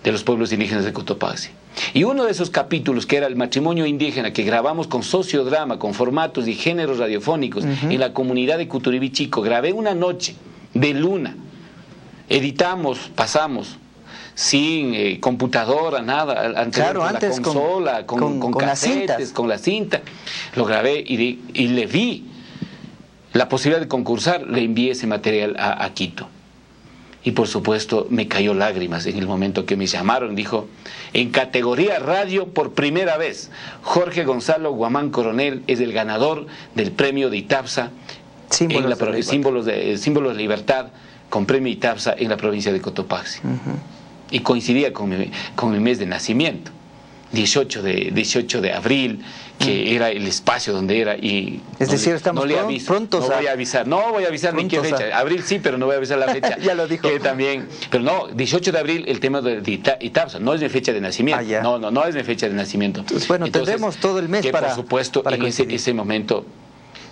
de los pueblos indígenas de Cotopaxi. Y uno de esos capítulos, que era el matrimonio indígena, que grabamos con sociodrama, con formatos y géneros radiofónicos en la comunidad de Cuturibí Chico, grabé una noche de luna, editamos, pasamos, sin computadora, nada, Claro, antes la consola, con casetes, con la cinta, lo grabé y le vi la posibilidad de concursar, le envié ese material a Quito. Y por supuesto me cayó lágrimas en el momento que me llamaron. Dijo, en categoría radio por primera vez, Jorge Gonzalo Guamán Coronel es el ganador del premio de Itapsa, símbolos de libertad, con premio Itapsa en la provincia de Cotopaxi. Y coincidía con mi mes de nacimiento, 18 de abril, que era el espacio donde era. Y es decir, estamos prontos. No voy a avisar ni qué fecha. Abril sí, pero no voy a avisar la fecha. Ya lo dijo. Que también, pero no, 18 de abril el tema de Itapsa, no es mi fecha de nacimiento. No es mi fecha de nacimiento. Entonces, bueno, tendremos todo el mes para. Por supuesto, en ese momento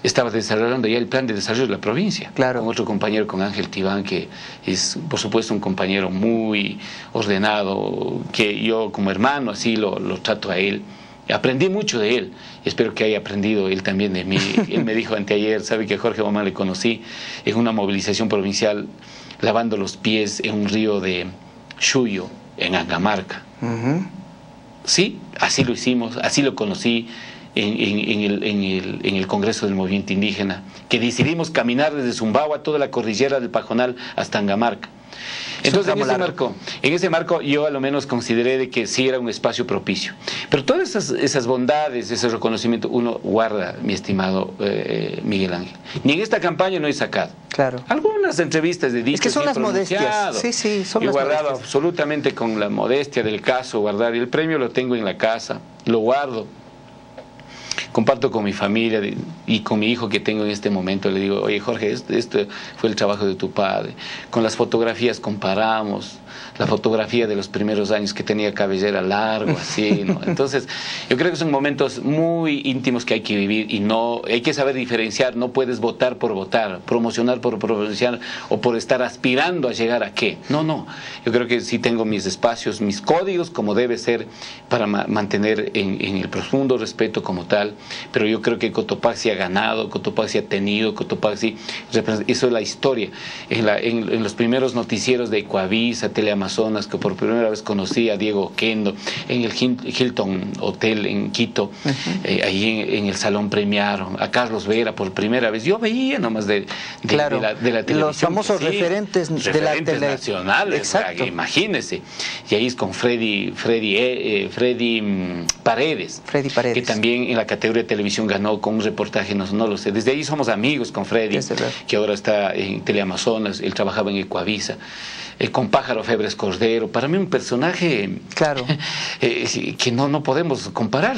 estaba desarrollando ya el plan de desarrollo de la provincia. Claro. Con otro compañero, con Ángel Tibán, que es, por supuesto, un compañero muy ordenado, que yo como hermano así lo trato a él. Aprendí mucho de él, espero que haya aprendido él también de mí. Él me dijo anteayer, sabe que a Jorge Guamán le conocí en una movilización provincial, lavando los pies en un río de Chuyo, en Angamarca. Sí, así lo hicimos, así lo conocí en el Congreso del Movimiento Indígena, que decidimos caminar desde Zumbagua, toda la cordillera del Pajonal hasta Angamarca. Entonces en ese marco yo a lo menos consideré de que sí era un espacio propicio. Pero todas esas bondades, ese reconocimiento, uno guarda, mi estimado Miguel Ángel. Ni en esta campaña no he sacado. Claro. Algunas entrevistas de dichos. Es que son las modestias. Sí, son las guardado modestias. Absolutamente con la modestia del caso, guardar. Y el premio lo tengo en la casa, lo guardo. Comparto con mi familia y con mi hijo que tengo en este momento. Le digo, oye Jorge, este fue el trabajo de tu padre. Con las fotografías comparamos la fotografía de los primeros años, que tenía cabellera largo, así, ¿no? Entonces, yo creo que son momentos muy íntimos que hay que vivir y no hay que saber diferenciar. No puedes votar por votar, promocionar por promocionar o por estar aspirando a llegar a qué. No. Yo creo que sí tengo mis espacios, mis códigos, como debe ser, para mantener en el profundo respeto como tal. Pero yo creo que Cotopaxi ha ganado, Cotopaxi ha tenido, Cotopaxi hizo la historia. En los primeros noticieros de Ecuavisa, Teleamazonas, que por primera vez conocí a Diego Oquendo, en el Hilton Hotel en Quito, ahí en el salón premiaron a Carlos Vera por primera vez. Yo veía nomás de la televisión. Los famosos referentes de la tele nacionales. Exacto. Imagínese. Y ahí es con Freddy Paredes, que también en la categoría de televisión ganó con un reportaje, no lo sé. Desde ahí somos amigos con Freddy, que ahora está en Teleamazonas. Él trabajaba en Ecuavisa. Con Pájaro Febres Cordero, para mí un personaje que no podemos comparar.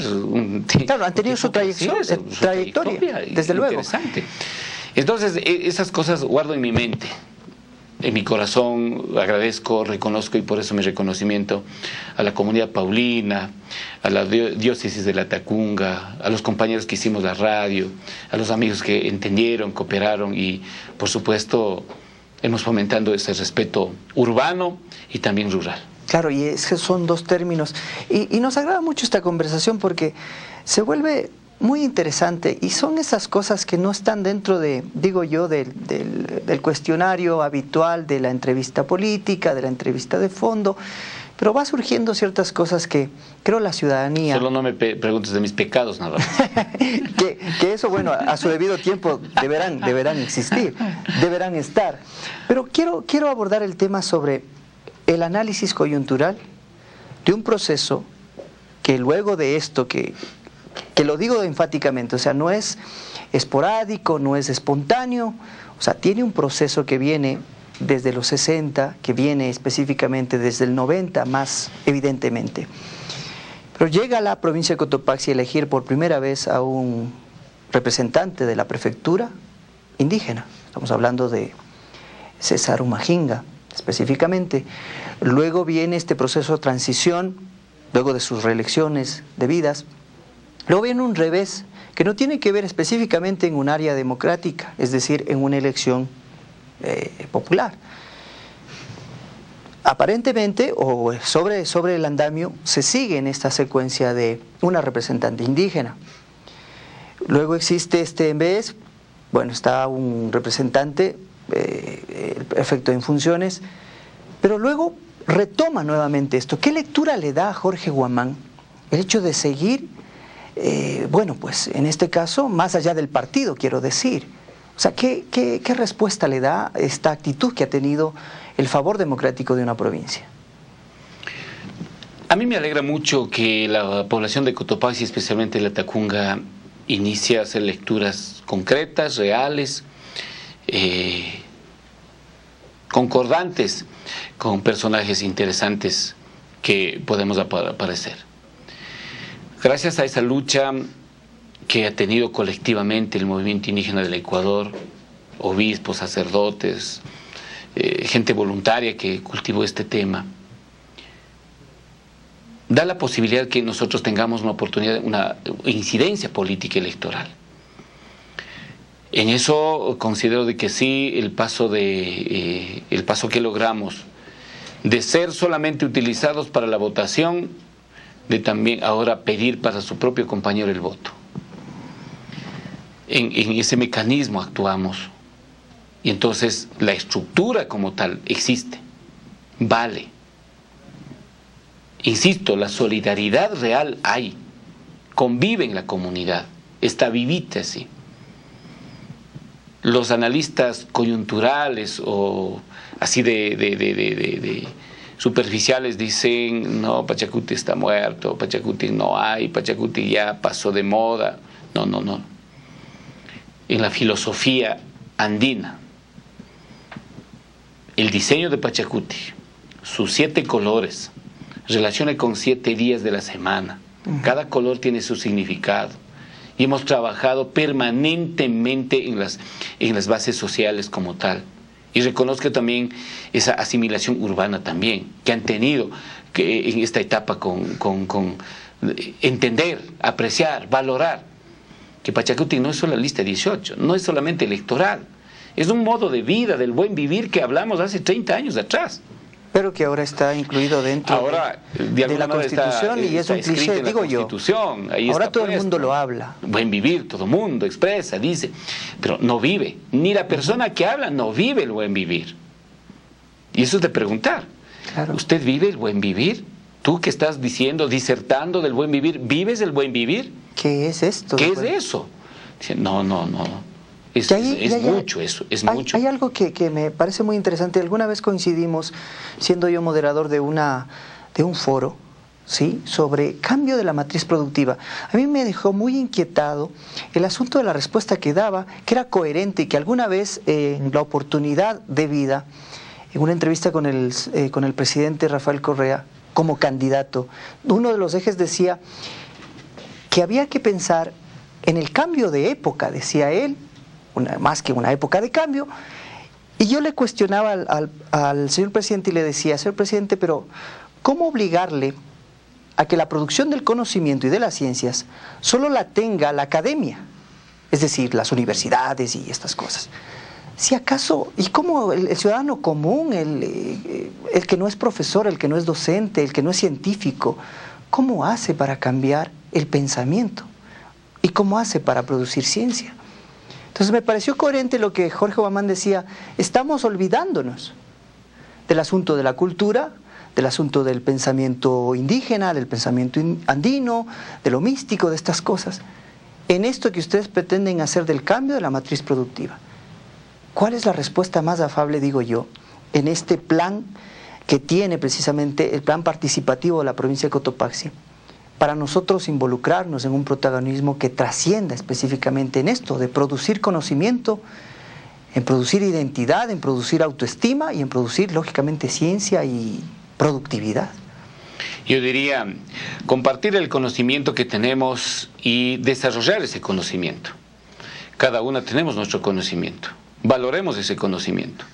Claro, han tenido su trayectoria, desde luego. Interesante. Entonces, esas cosas guardo en mi mente, en mi corazón. Agradezco, reconozco, y por eso mi reconocimiento a la comunidad paulina, a la diócesis de la Tacunga, a los compañeros que hicimos la radio, a los amigos que entendieron, cooperaron y, por supuesto, hemos fomentando ese respeto urbano y también rural. Claro, y es que son dos términos. Y nos agrada mucho esta conversación porque se vuelve muy interesante y son esas cosas que no están dentro de, digo yo, del cuestionario habitual de la entrevista política, de la entrevista de fondo, pero va surgiendo ciertas cosas que creo la ciudadanía... Solo no me preguntes de mis pecados, nada más. que eso, bueno, a su debido tiempo deberán existir, deberán estar. Pero quiero abordar el tema sobre el análisis coyuntural de un proceso que luego de esto, que lo digo enfáticamente, o sea, no es esporádico, no es espontáneo, o sea, tiene un proceso que viene desde los 60, que viene específicamente desde el 90 más evidentemente. Pero llega a la provincia de Cotopaxi a elegir por primera vez a un representante de la prefectura indígena. Estamos hablando de César Humajinga específicamente. Luego viene este proceso de transición, luego de sus reelecciones debidas. Luego viene un revés que no tiene que ver específicamente en un área democrática, es decir, en una elección popular. Aparentemente, o sobre el andamio, se sigue en esta secuencia de una representante indígena. Luego existe en vez, bueno, está un representante, el prefecto en funciones, pero luego retoma nuevamente esto. ¿Qué lectura le da a Jorge Guamán el hecho de seguir, bueno, pues en este caso, más allá del partido, quiero decir? O sea, ¿qué respuesta le da esta actitud que ha tenido el favor democrático de una provincia? A mí me alegra mucho que la población de Cotopaxi, especialmente la Tacunga, inicie a hacer lecturas concretas, reales, concordantes con personajes interesantes que podemos aparecer. Gracias a esa lucha que ha tenido colectivamente el movimiento indígena del Ecuador, obispos, sacerdotes, gente voluntaria que cultivó este tema, da la posibilidad que nosotros tengamos una oportunidad, una incidencia política electoral. En eso considero de que sí, el paso que logramos de ser solamente utilizados para la votación, de también ahora pedir para su propio compañero el voto. En ese mecanismo actuamos, y entonces la estructura como tal existe, vale. Insisto, la solidaridad real hay, convive en la comunidad, está vivita así. Los analistas coyunturales o así de superficiales dicen, no, Pachacuti está muerto, Pachacuti no hay, Pachacuti ya pasó de moda. No, no, no. En la filosofía andina, el diseño de Pachacuti, sus 7 colores, relaciona con 7 días de la semana. Cada color tiene su significado. Y hemos trabajado permanentemente en las bases sociales como tal. Y reconozco también esa asimilación urbana también, que han tenido que en esta etapa con entender, apreciar, valorar que Pachacuti no es solo la lista 18, no es solamente electoral, es un modo de vida, del buen vivir que hablamos hace 30 años atrás. Pero que ahora está incluido dentro de la Constitución, y es un cliché, digo yo. Ahora todo el mundo lo habla. Buen vivir, todo el mundo expresa, dice, pero no vive. Ni la persona que habla no vive el buen vivir. Y eso es de preguntar. Claro. ¿Usted vive el buen vivir? Tú que estás diciendo, disertando del buen vivir, ¿vives el buen vivir? ¿Qué es esto? ¿Qué es eso? Dice, no. Es mucho eso, es mucho. Hay algo que me parece muy interesante. Alguna vez coincidimos, siendo yo moderador de un foro, ¿sí?, sobre cambio de la matriz productiva. A mí me dejó muy inquietado el asunto de la respuesta que daba, que era coherente y que alguna vez en la oportunidad de vida, en una entrevista con el presidente Rafael Correa, como candidato, uno de los ejes decía que había que pensar en el cambio de época, decía él, más que una época de cambio. Y yo le cuestionaba al señor presidente y le decía, señor presidente, pero ¿cómo obligarle a que la producción del conocimiento y de las ciencias solo la tenga la academia? Es decir, las universidades y estas cosas. Si acaso, ¿y cómo el ciudadano común, el que no es profesor, el que no es docente, el que no es científico, cómo hace para cambiar el pensamiento? ¿Y cómo hace para producir ciencia? Entonces me pareció coherente lo que Jorge Guamán decía, estamos olvidándonos del asunto de la cultura, del asunto del pensamiento indígena, del pensamiento andino, de lo místico, de estas cosas, en esto que ustedes pretenden hacer del cambio de la matriz productiva. ¿Cuál es la respuesta más afable, digo yo, en este plan que tiene precisamente el plan participativo de la provincia de Cotopaxi, para nosotros involucrarnos en un protagonismo que trascienda específicamente en esto, de producir conocimiento en producir identidad, en producir autoestima y en producir, lógicamente, ciencia y productividad. Yo diría, compartir el conocimiento que tenemos y desarrollar ese conocimiento. Cada una tenemos nuestro conocimiento. Valoremos ese conocimiento.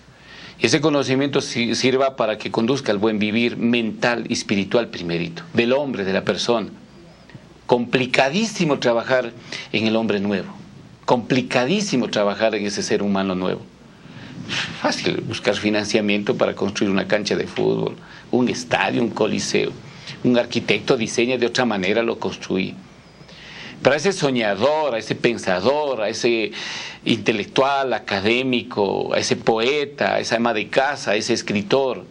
Y ese conocimiento sirva para que conduzca al buen vivir mental y espiritual primerito, del hombre, de la persona. Complicadísimo trabajar en el hombre nuevo. Complicadísimo trabajar en ese ser humano nuevo. Fácil buscar financiamiento para construir una cancha de fútbol, un estadio, un coliseo. Un arquitecto diseña de otra manera, lo construye. Pero a ese soñador, a ese pensador, a ese intelectual, académico, a ese poeta, a esa ama de casa, a ese escritor,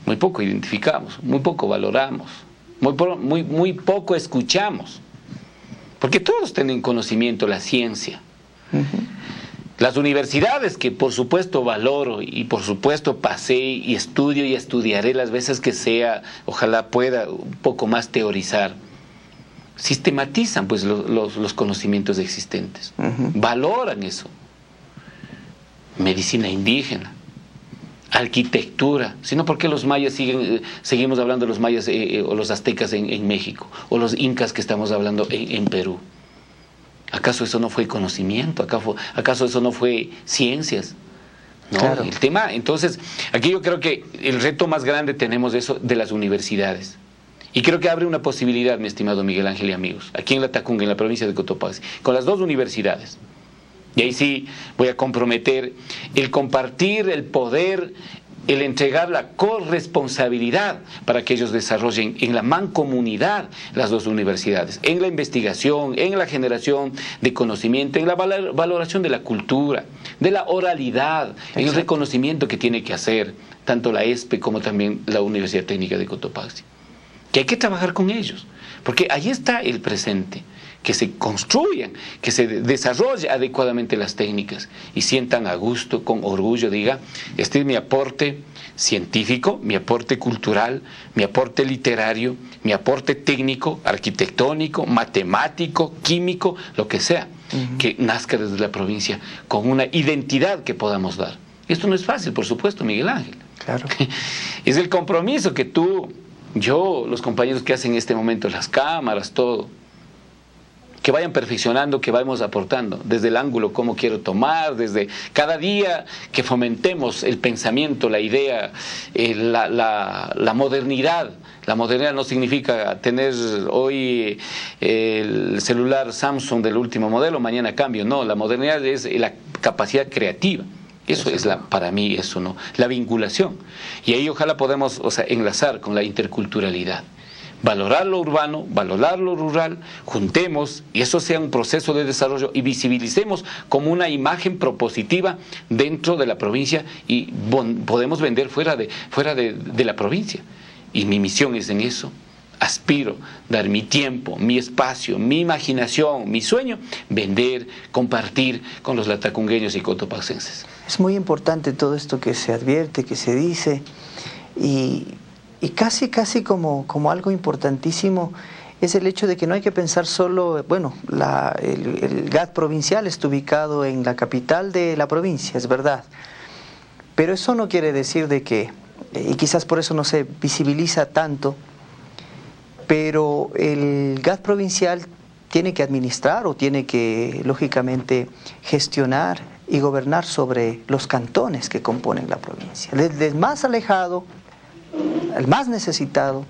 muy poco identificamos, muy poco valoramos, muy poco escuchamos. Porque todos tienen conocimiento, la ciencia. Las universidades, que por supuesto valoro y por supuesto pasé y estudio y estudiaré las veces que sea, ojalá pueda un poco más teorizar, sistematizan pues los conocimientos existentes, valoran eso. Medicina indígena, arquitectura, sino porque los mayas seguimos hablando de los mayas o los aztecas en México, o los incas que estamos hablando en Perú. ¿Acaso eso no fue conocimiento? ¿Acaso eso no fue ciencias? ¿No? Claro. El tema, entonces, aquí yo creo que el reto más grande tenemos eso de las universidades. Y creo que abre una posibilidad, mi estimado Miguel Ángel y amigos, aquí en Latacunga, en la provincia de Cotopaxi, con las dos universidades. Y ahí sí voy a comprometer el compartir, el poder, el entregar la corresponsabilidad para que ellos desarrollen en la mancomunidad las dos universidades, en la investigación, en la generación de conocimiento, en la valoración de la cultura, de la oralidad, exacto, en el reconocimiento que tiene que hacer tanto la ESPE como también la Universidad Técnica de Cotopaxi. Que hay que trabajar con ellos, porque ahí está el presente, que se construyan, que se desarrollen adecuadamente las técnicas y sientan a gusto, con orgullo, diga, este es mi aporte científico, mi aporte cultural, mi aporte literario, mi aporte técnico, arquitectónico, matemático, químico, lo que sea, que nazca desde la provincia con una identidad que podamos dar. Esto no es fácil, por supuesto, Miguel Ángel. Claro. Es el compromiso que tú, yo, los compañeros que hacen en este momento, las cámaras, todo, que vayan perfeccionando, que vayamos aportando, desde el ángulo cómo quiero tomar, desde cada día que fomentemos el pensamiento, la idea, la modernidad. La modernidad no significa tener hoy el celular Samsung del último modelo, mañana cambio, no, la modernidad es la capacidad creativa. Eso es para mí eso, ¿no? La vinculación. Y ahí ojalá podamos, enlazar con la interculturalidad. Valorar lo urbano, valorar lo rural, juntemos y eso sea un proceso de desarrollo y visibilicemos como una imagen propositiva dentro de la provincia y podemos vender fuera de la provincia. Y mi misión es en eso. Aspiro dar mi tiempo, mi espacio, mi imaginación, mi sueño, vender, compartir con los latacungueños y cotopaxenses. Es muy importante todo esto que se advierte, que se dice y casi como algo importantísimo es el hecho de que no hay que pensar solo, bueno, el GAD provincial está ubicado en la capital de la provincia, es verdad, pero eso no quiere decir de que, y quizás por eso no se visibiliza tanto, pero el GAD provincial tiene que administrar o tiene que, lógicamente, gestionar y gobernar sobre los cantones que componen la provincia, desde el más alejado, el más necesitado,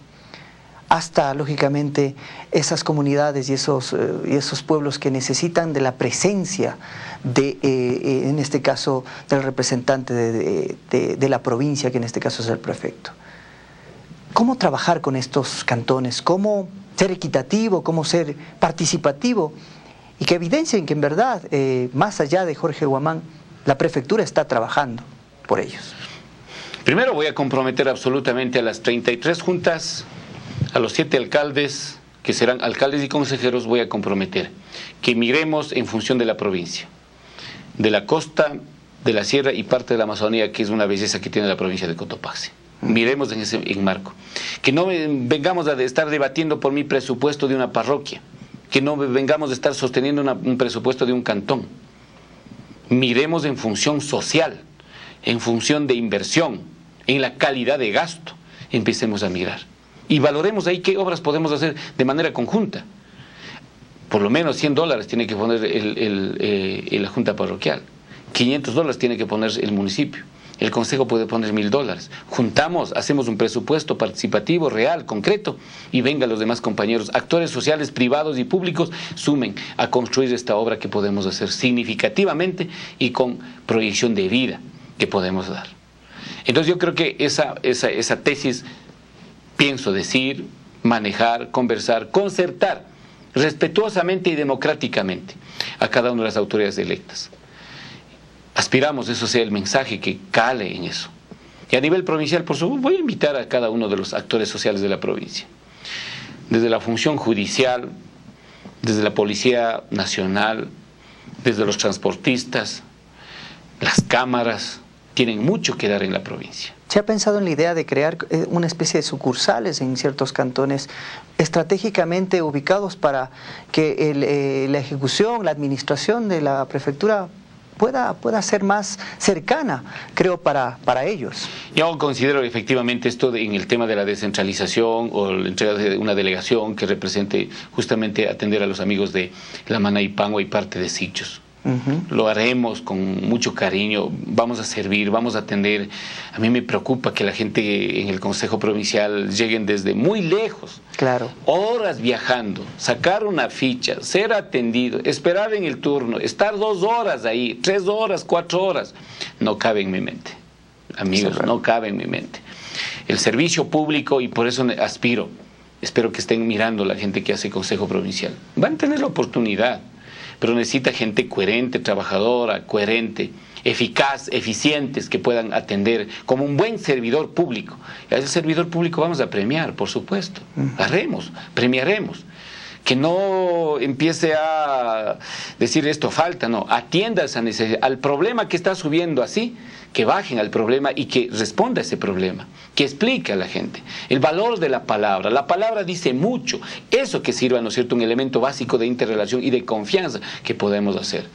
hasta, lógicamente, esas comunidades y esos pueblos que necesitan de la presencia en este caso, del representante de la provincia, que en este caso es el prefecto. ¿Cómo trabajar con estos cantones? ¿Cómo ser equitativo? ¿Cómo ser participativo? Y que evidencien que en verdad, más allá de Jorge Huamán, la prefectura está trabajando por ellos. Primero voy a comprometer absolutamente a las 33 juntas, a los 7 alcaldes, que serán alcaldes y consejeros, voy a comprometer que migremos en función de la provincia, de la costa, de la sierra y parte de la Amazonía, que es una belleza que tiene la provincia de Cotopaxi. Miremos en ese marco. Que no vengamos a estar debatiendo por mi presupuesto de una parroquia, que no vengamos a estar sosteniendo un presupuesto de un cantón. miremos en función social, en función de inversión, en la calidad de gasto, empecemos a mirar. Y valoremos ahí qué obras podemos hacer de manera conjunta. Por lo menos $100 tiene que poner la junta parroquial, $500 tiene que poner el municipio, el consejo puede poner $1000. Juntamos, hacemos un presupuesto participativo, real, concreto, y vengan los demás compañeros, actores sociales, privados y públicos, sumen a construir esta obra que podemos hacer significativamente y con proyección de vida que podemos dar. Entonces yo creo que esa tesis, pienso decir, manejar, conversar, concertar, respetuosamente y democráticamente a cada una de las autoridades electas. Aspiramos eso sea el mensaje que cale en eso. Y a nivel provincial, por supuesto, voy a invitar a cada uno de los actores sociales de la provincia, desde la función judicial, desde la Policía Nacional, desde los transportistas, las cámaras, tienen mucho que dar en la provincia. ¿Se ha pensado en la idea de crear una especie de sucursales en ciertos cantones estratégicamente ubicados para que la ejecución, la administración de la prefectura pueda ser más cercana, creo, para ellos? Yo considero efectivamente esto en el tema de la descentralización o la entrega de una delegación que represente justamente atender a los amigos de la Manaipango y parte de Sichos. Lo haremos con mucho cariño, vamos a servir, vamos a atender. A mí me preocupa que la gente en el Consejo Provincial lleguen desde muy lejos, claro, horas viajando, sacar una ficha, ser atendido, esperar en el turno, estar 2 horas ahí, 3 horas, 4 horas. No cabe en mi mente, amigos, no cabe en mi mente. El servicio público, y por eso aspiro, espero que estén mirando la gente que hace Consejo Provincial, van a tener la oportunidad, pero necesita gente coherente, trabajadora, coherente, eficaz, eficientes, que puedan atender como un buen servidor público. Y a ese servidor público vamos a premiar, por supuesto. Haremos, premiaremos. Que no empiece a decir esto falta, no, atienda a esa necesidad, al problema que está subiendo así, que bajen al problema y que responda a ese problema, que explique a la gente el valor de la palabra dice mucho, eso que sirva, ¿no es cierto?, un elemento básico de interrelación y de confianza que podemos hacer.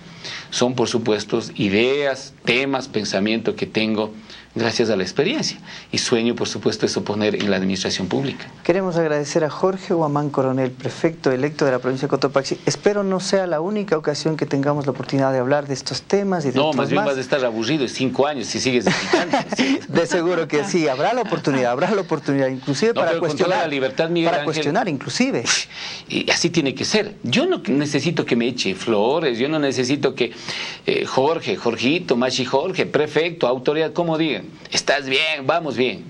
Son, por supuesto, ideas, temas, pensamiento que tengo gracias a la experiencia, y sueño, por supuesto, eso poner en la administración pública. Queremos agradecer a Jorge Huamán Coronel, prefecto electo de la provincia de Cotopaxi. Espero no sea la única ocasión que tengamos la oportunidad de hablar de estos temas y de otros más. No, más bien vas a estar aburrido en 5 años si sigues explicando. De seguro que sí, habrá la oportunidad, inclusive no, para cuestionar, la libertad, Miguel Ángel, cuestionar inclusive. Y así tiene que ser. Yo no necesito que me eche flores, yo no necesito que Jorgito, Machi Jorge, prefecto, autoridad, como digan, estás bien, vamos bien.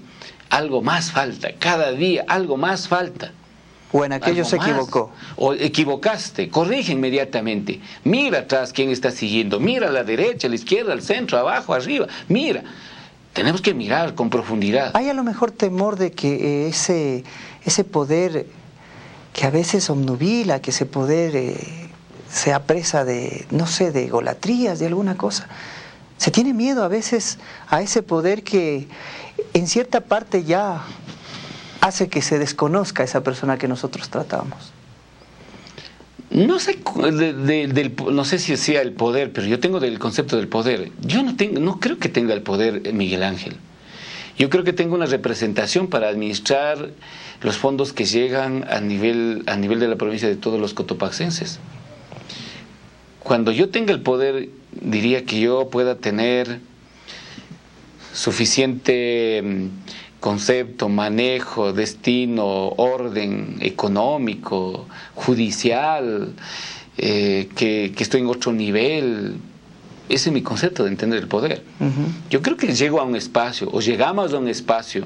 Algo más falta, cada día algo más falta. O en aquello se equivocó. O equivocaste, corrige inmediatamente. Mira atrás quién está siguiendo, mira a la derecha, a la izquierda, al centro, abajo, arriba, mira. Tenemos que mirar con profundidad. Hay a lo mejor temor de que ese poder que a veces obnubila, que ese poder sea presa de, no sé, de egolatrías, de alguna cosa. Se tiene miedo a veces a ese poder que en cierta parte ya hace que se desconozca a esa persona que nosotros tratamos. No sé, no sé si sea el poder, pero yo tengo del concepto del poder. Yo no creo que tenga el poder Miguel Ángel. Yo creo que tengo una representación para administrar los fondos que llegan a nivel de la provincia de todos los cotopaxenses. Cuando yo tenga el poder, diría que yo pueda tener suficiente concepto, manejo, destino, orden económico, judicial, que estoy en otro nivel. Ese es mi concepto de entender el poder. Yo creo que llego a un espacio, o llegamos a un espacio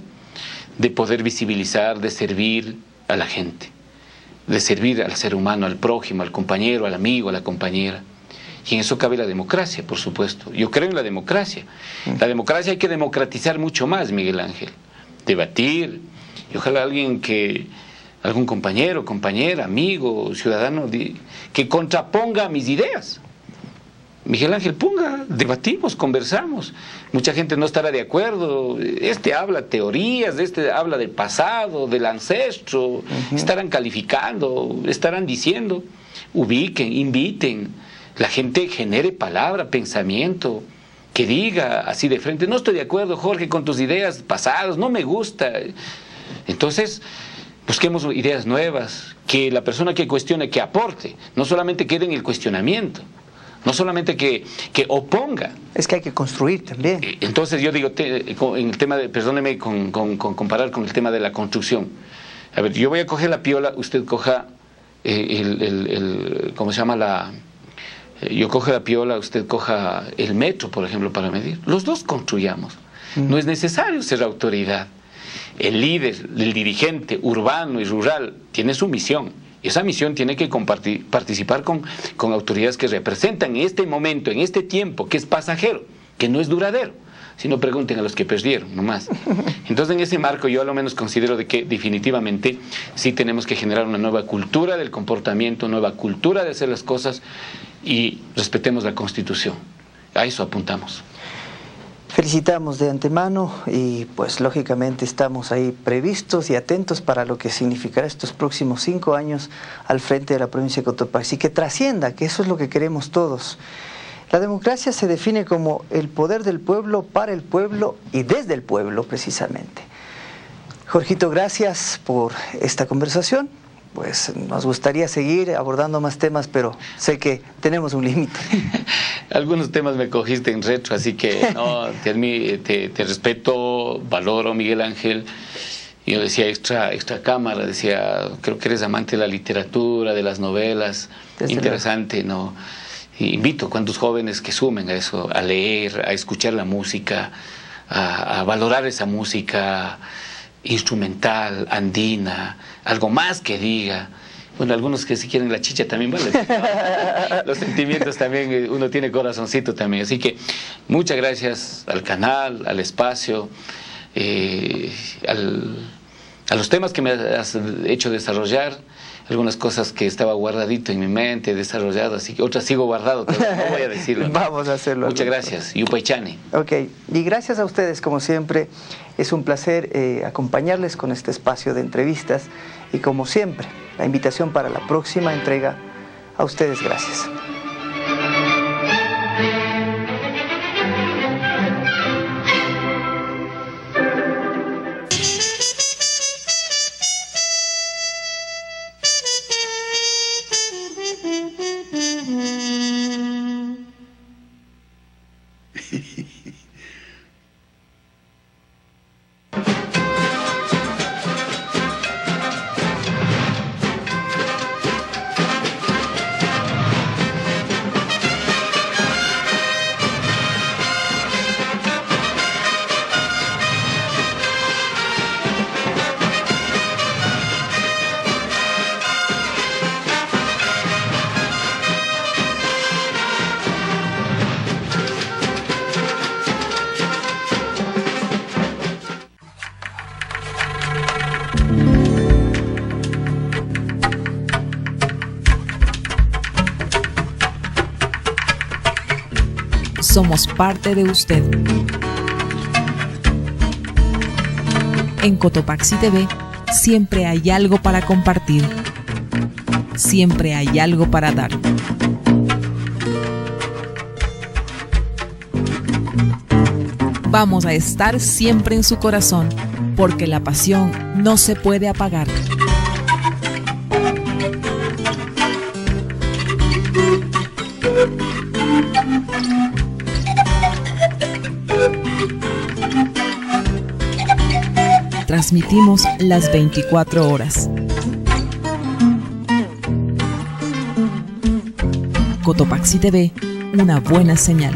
de poder visibilizar, de servir a la gente, de servir al ser humano, al prójimo, al compañero, al amigo, a la compañera. Y en eso cabe la democracia, por supuesto. Yo creo en la democracia. La democracia hay que democratizar mucho más, Miguel Ángel. Debatir, y ojalá algún compañero, compañera, amigo, ciudadano, que contraponga mis ideas. Miguel Ángel, debatimos, conversamos. Mucha gente no estará de acuerdo. Este habla teorías, este habla del pasado, del ancestro. Estarán calificando, estarán diciendo. Ubiquen, inviten. la gente genere palabra, pensamiento, que diga así de frente, no estoy de acuerdo, Jorge, con tus ideas pasadas, no me gusta. Entonces, busquemos ideas nuevas, que la persona que cuestione, que aporte, no solamente quede en el cuestionamiento, no solamente que oponga. Es que hay que construir también. Entonces yo digo, en el tema de, perdóneme con comparar con el tema de la construcción. A ver, yo voy a coger la piola, usted coja ¿cómo se llama? Yo cojo la piola, usted coja el metro, por ejemplo, para medir. Los dos construyamos. No es necesario ser autoridad. El líder, el dirigente urbano y rural tiene su misión. Y esa misión tiene que participar con autoridades que representan en este momento, en este tiempo, que es pasajero, que no es duradero. Si no, pregunten a los que perdieron, nomás. Entonces, en ese marco, yo a lo menos considero de que definitivamente sí tenemos que generar una nueva cultura del comportamiento, nueva cultura de hacer las cosas y respetemos la Constitución. A eso apuntamos. Felicitamos de antemano y pues lógicamente estamos ahí previstos y atentos para lo que significará estos próximos 5 años al frente de la provincia de Cotopaxi, que trascienda, que eso es lo que queremos todos. La democracia se define como el poder del pueblo, para el pueblo y desde el pueblo precisamente. Jorgito, gracias por esta conversación. Pues nos gustaría seguir abordando más temas, pero sé que tenemos un límite. Algunos temas me cogiste en retro, así que no, te respeto, valoro, Miguel Ángel. Yo decía extra cámara, decía, creo que eres amante de la literatura, de las novelas, desde interesante, ¿no? Y invito a cuantos jóvenes que sumen a eso, a leer, a escuchar la música, a valorar esa música instrumental, andina, algo más que diga. Bueno, algunos que si quieren la chicha también vale. Los sentimientos también, uno tiene corazoncito también. Así que muchas gracias al canal, al espacio, a los temas que me has hecho desarrollar. Algunas cosas que estaba guardadito en mi mente, desarrollado, así que otras sigo guardado, pero no voy a decirlo. Vamos a hacerlo. Muchas gracias. Yupaychani. Ok, y gracias a ustedes, como siempre. Es un placer acompañarles con este espacio de entrevistas y como siempre, la invitación para la próxima entrega. A ustedes, gracias. Somos parte de usted. En Cotopaxi TV siempre hay algo para compartir. Siempre hay algo para dar. Vamos a estar siempre en su corazón, porque la pasión no se puede apagar. Transmitimos las 24 horas. Cotopaxi TV, una buena señal.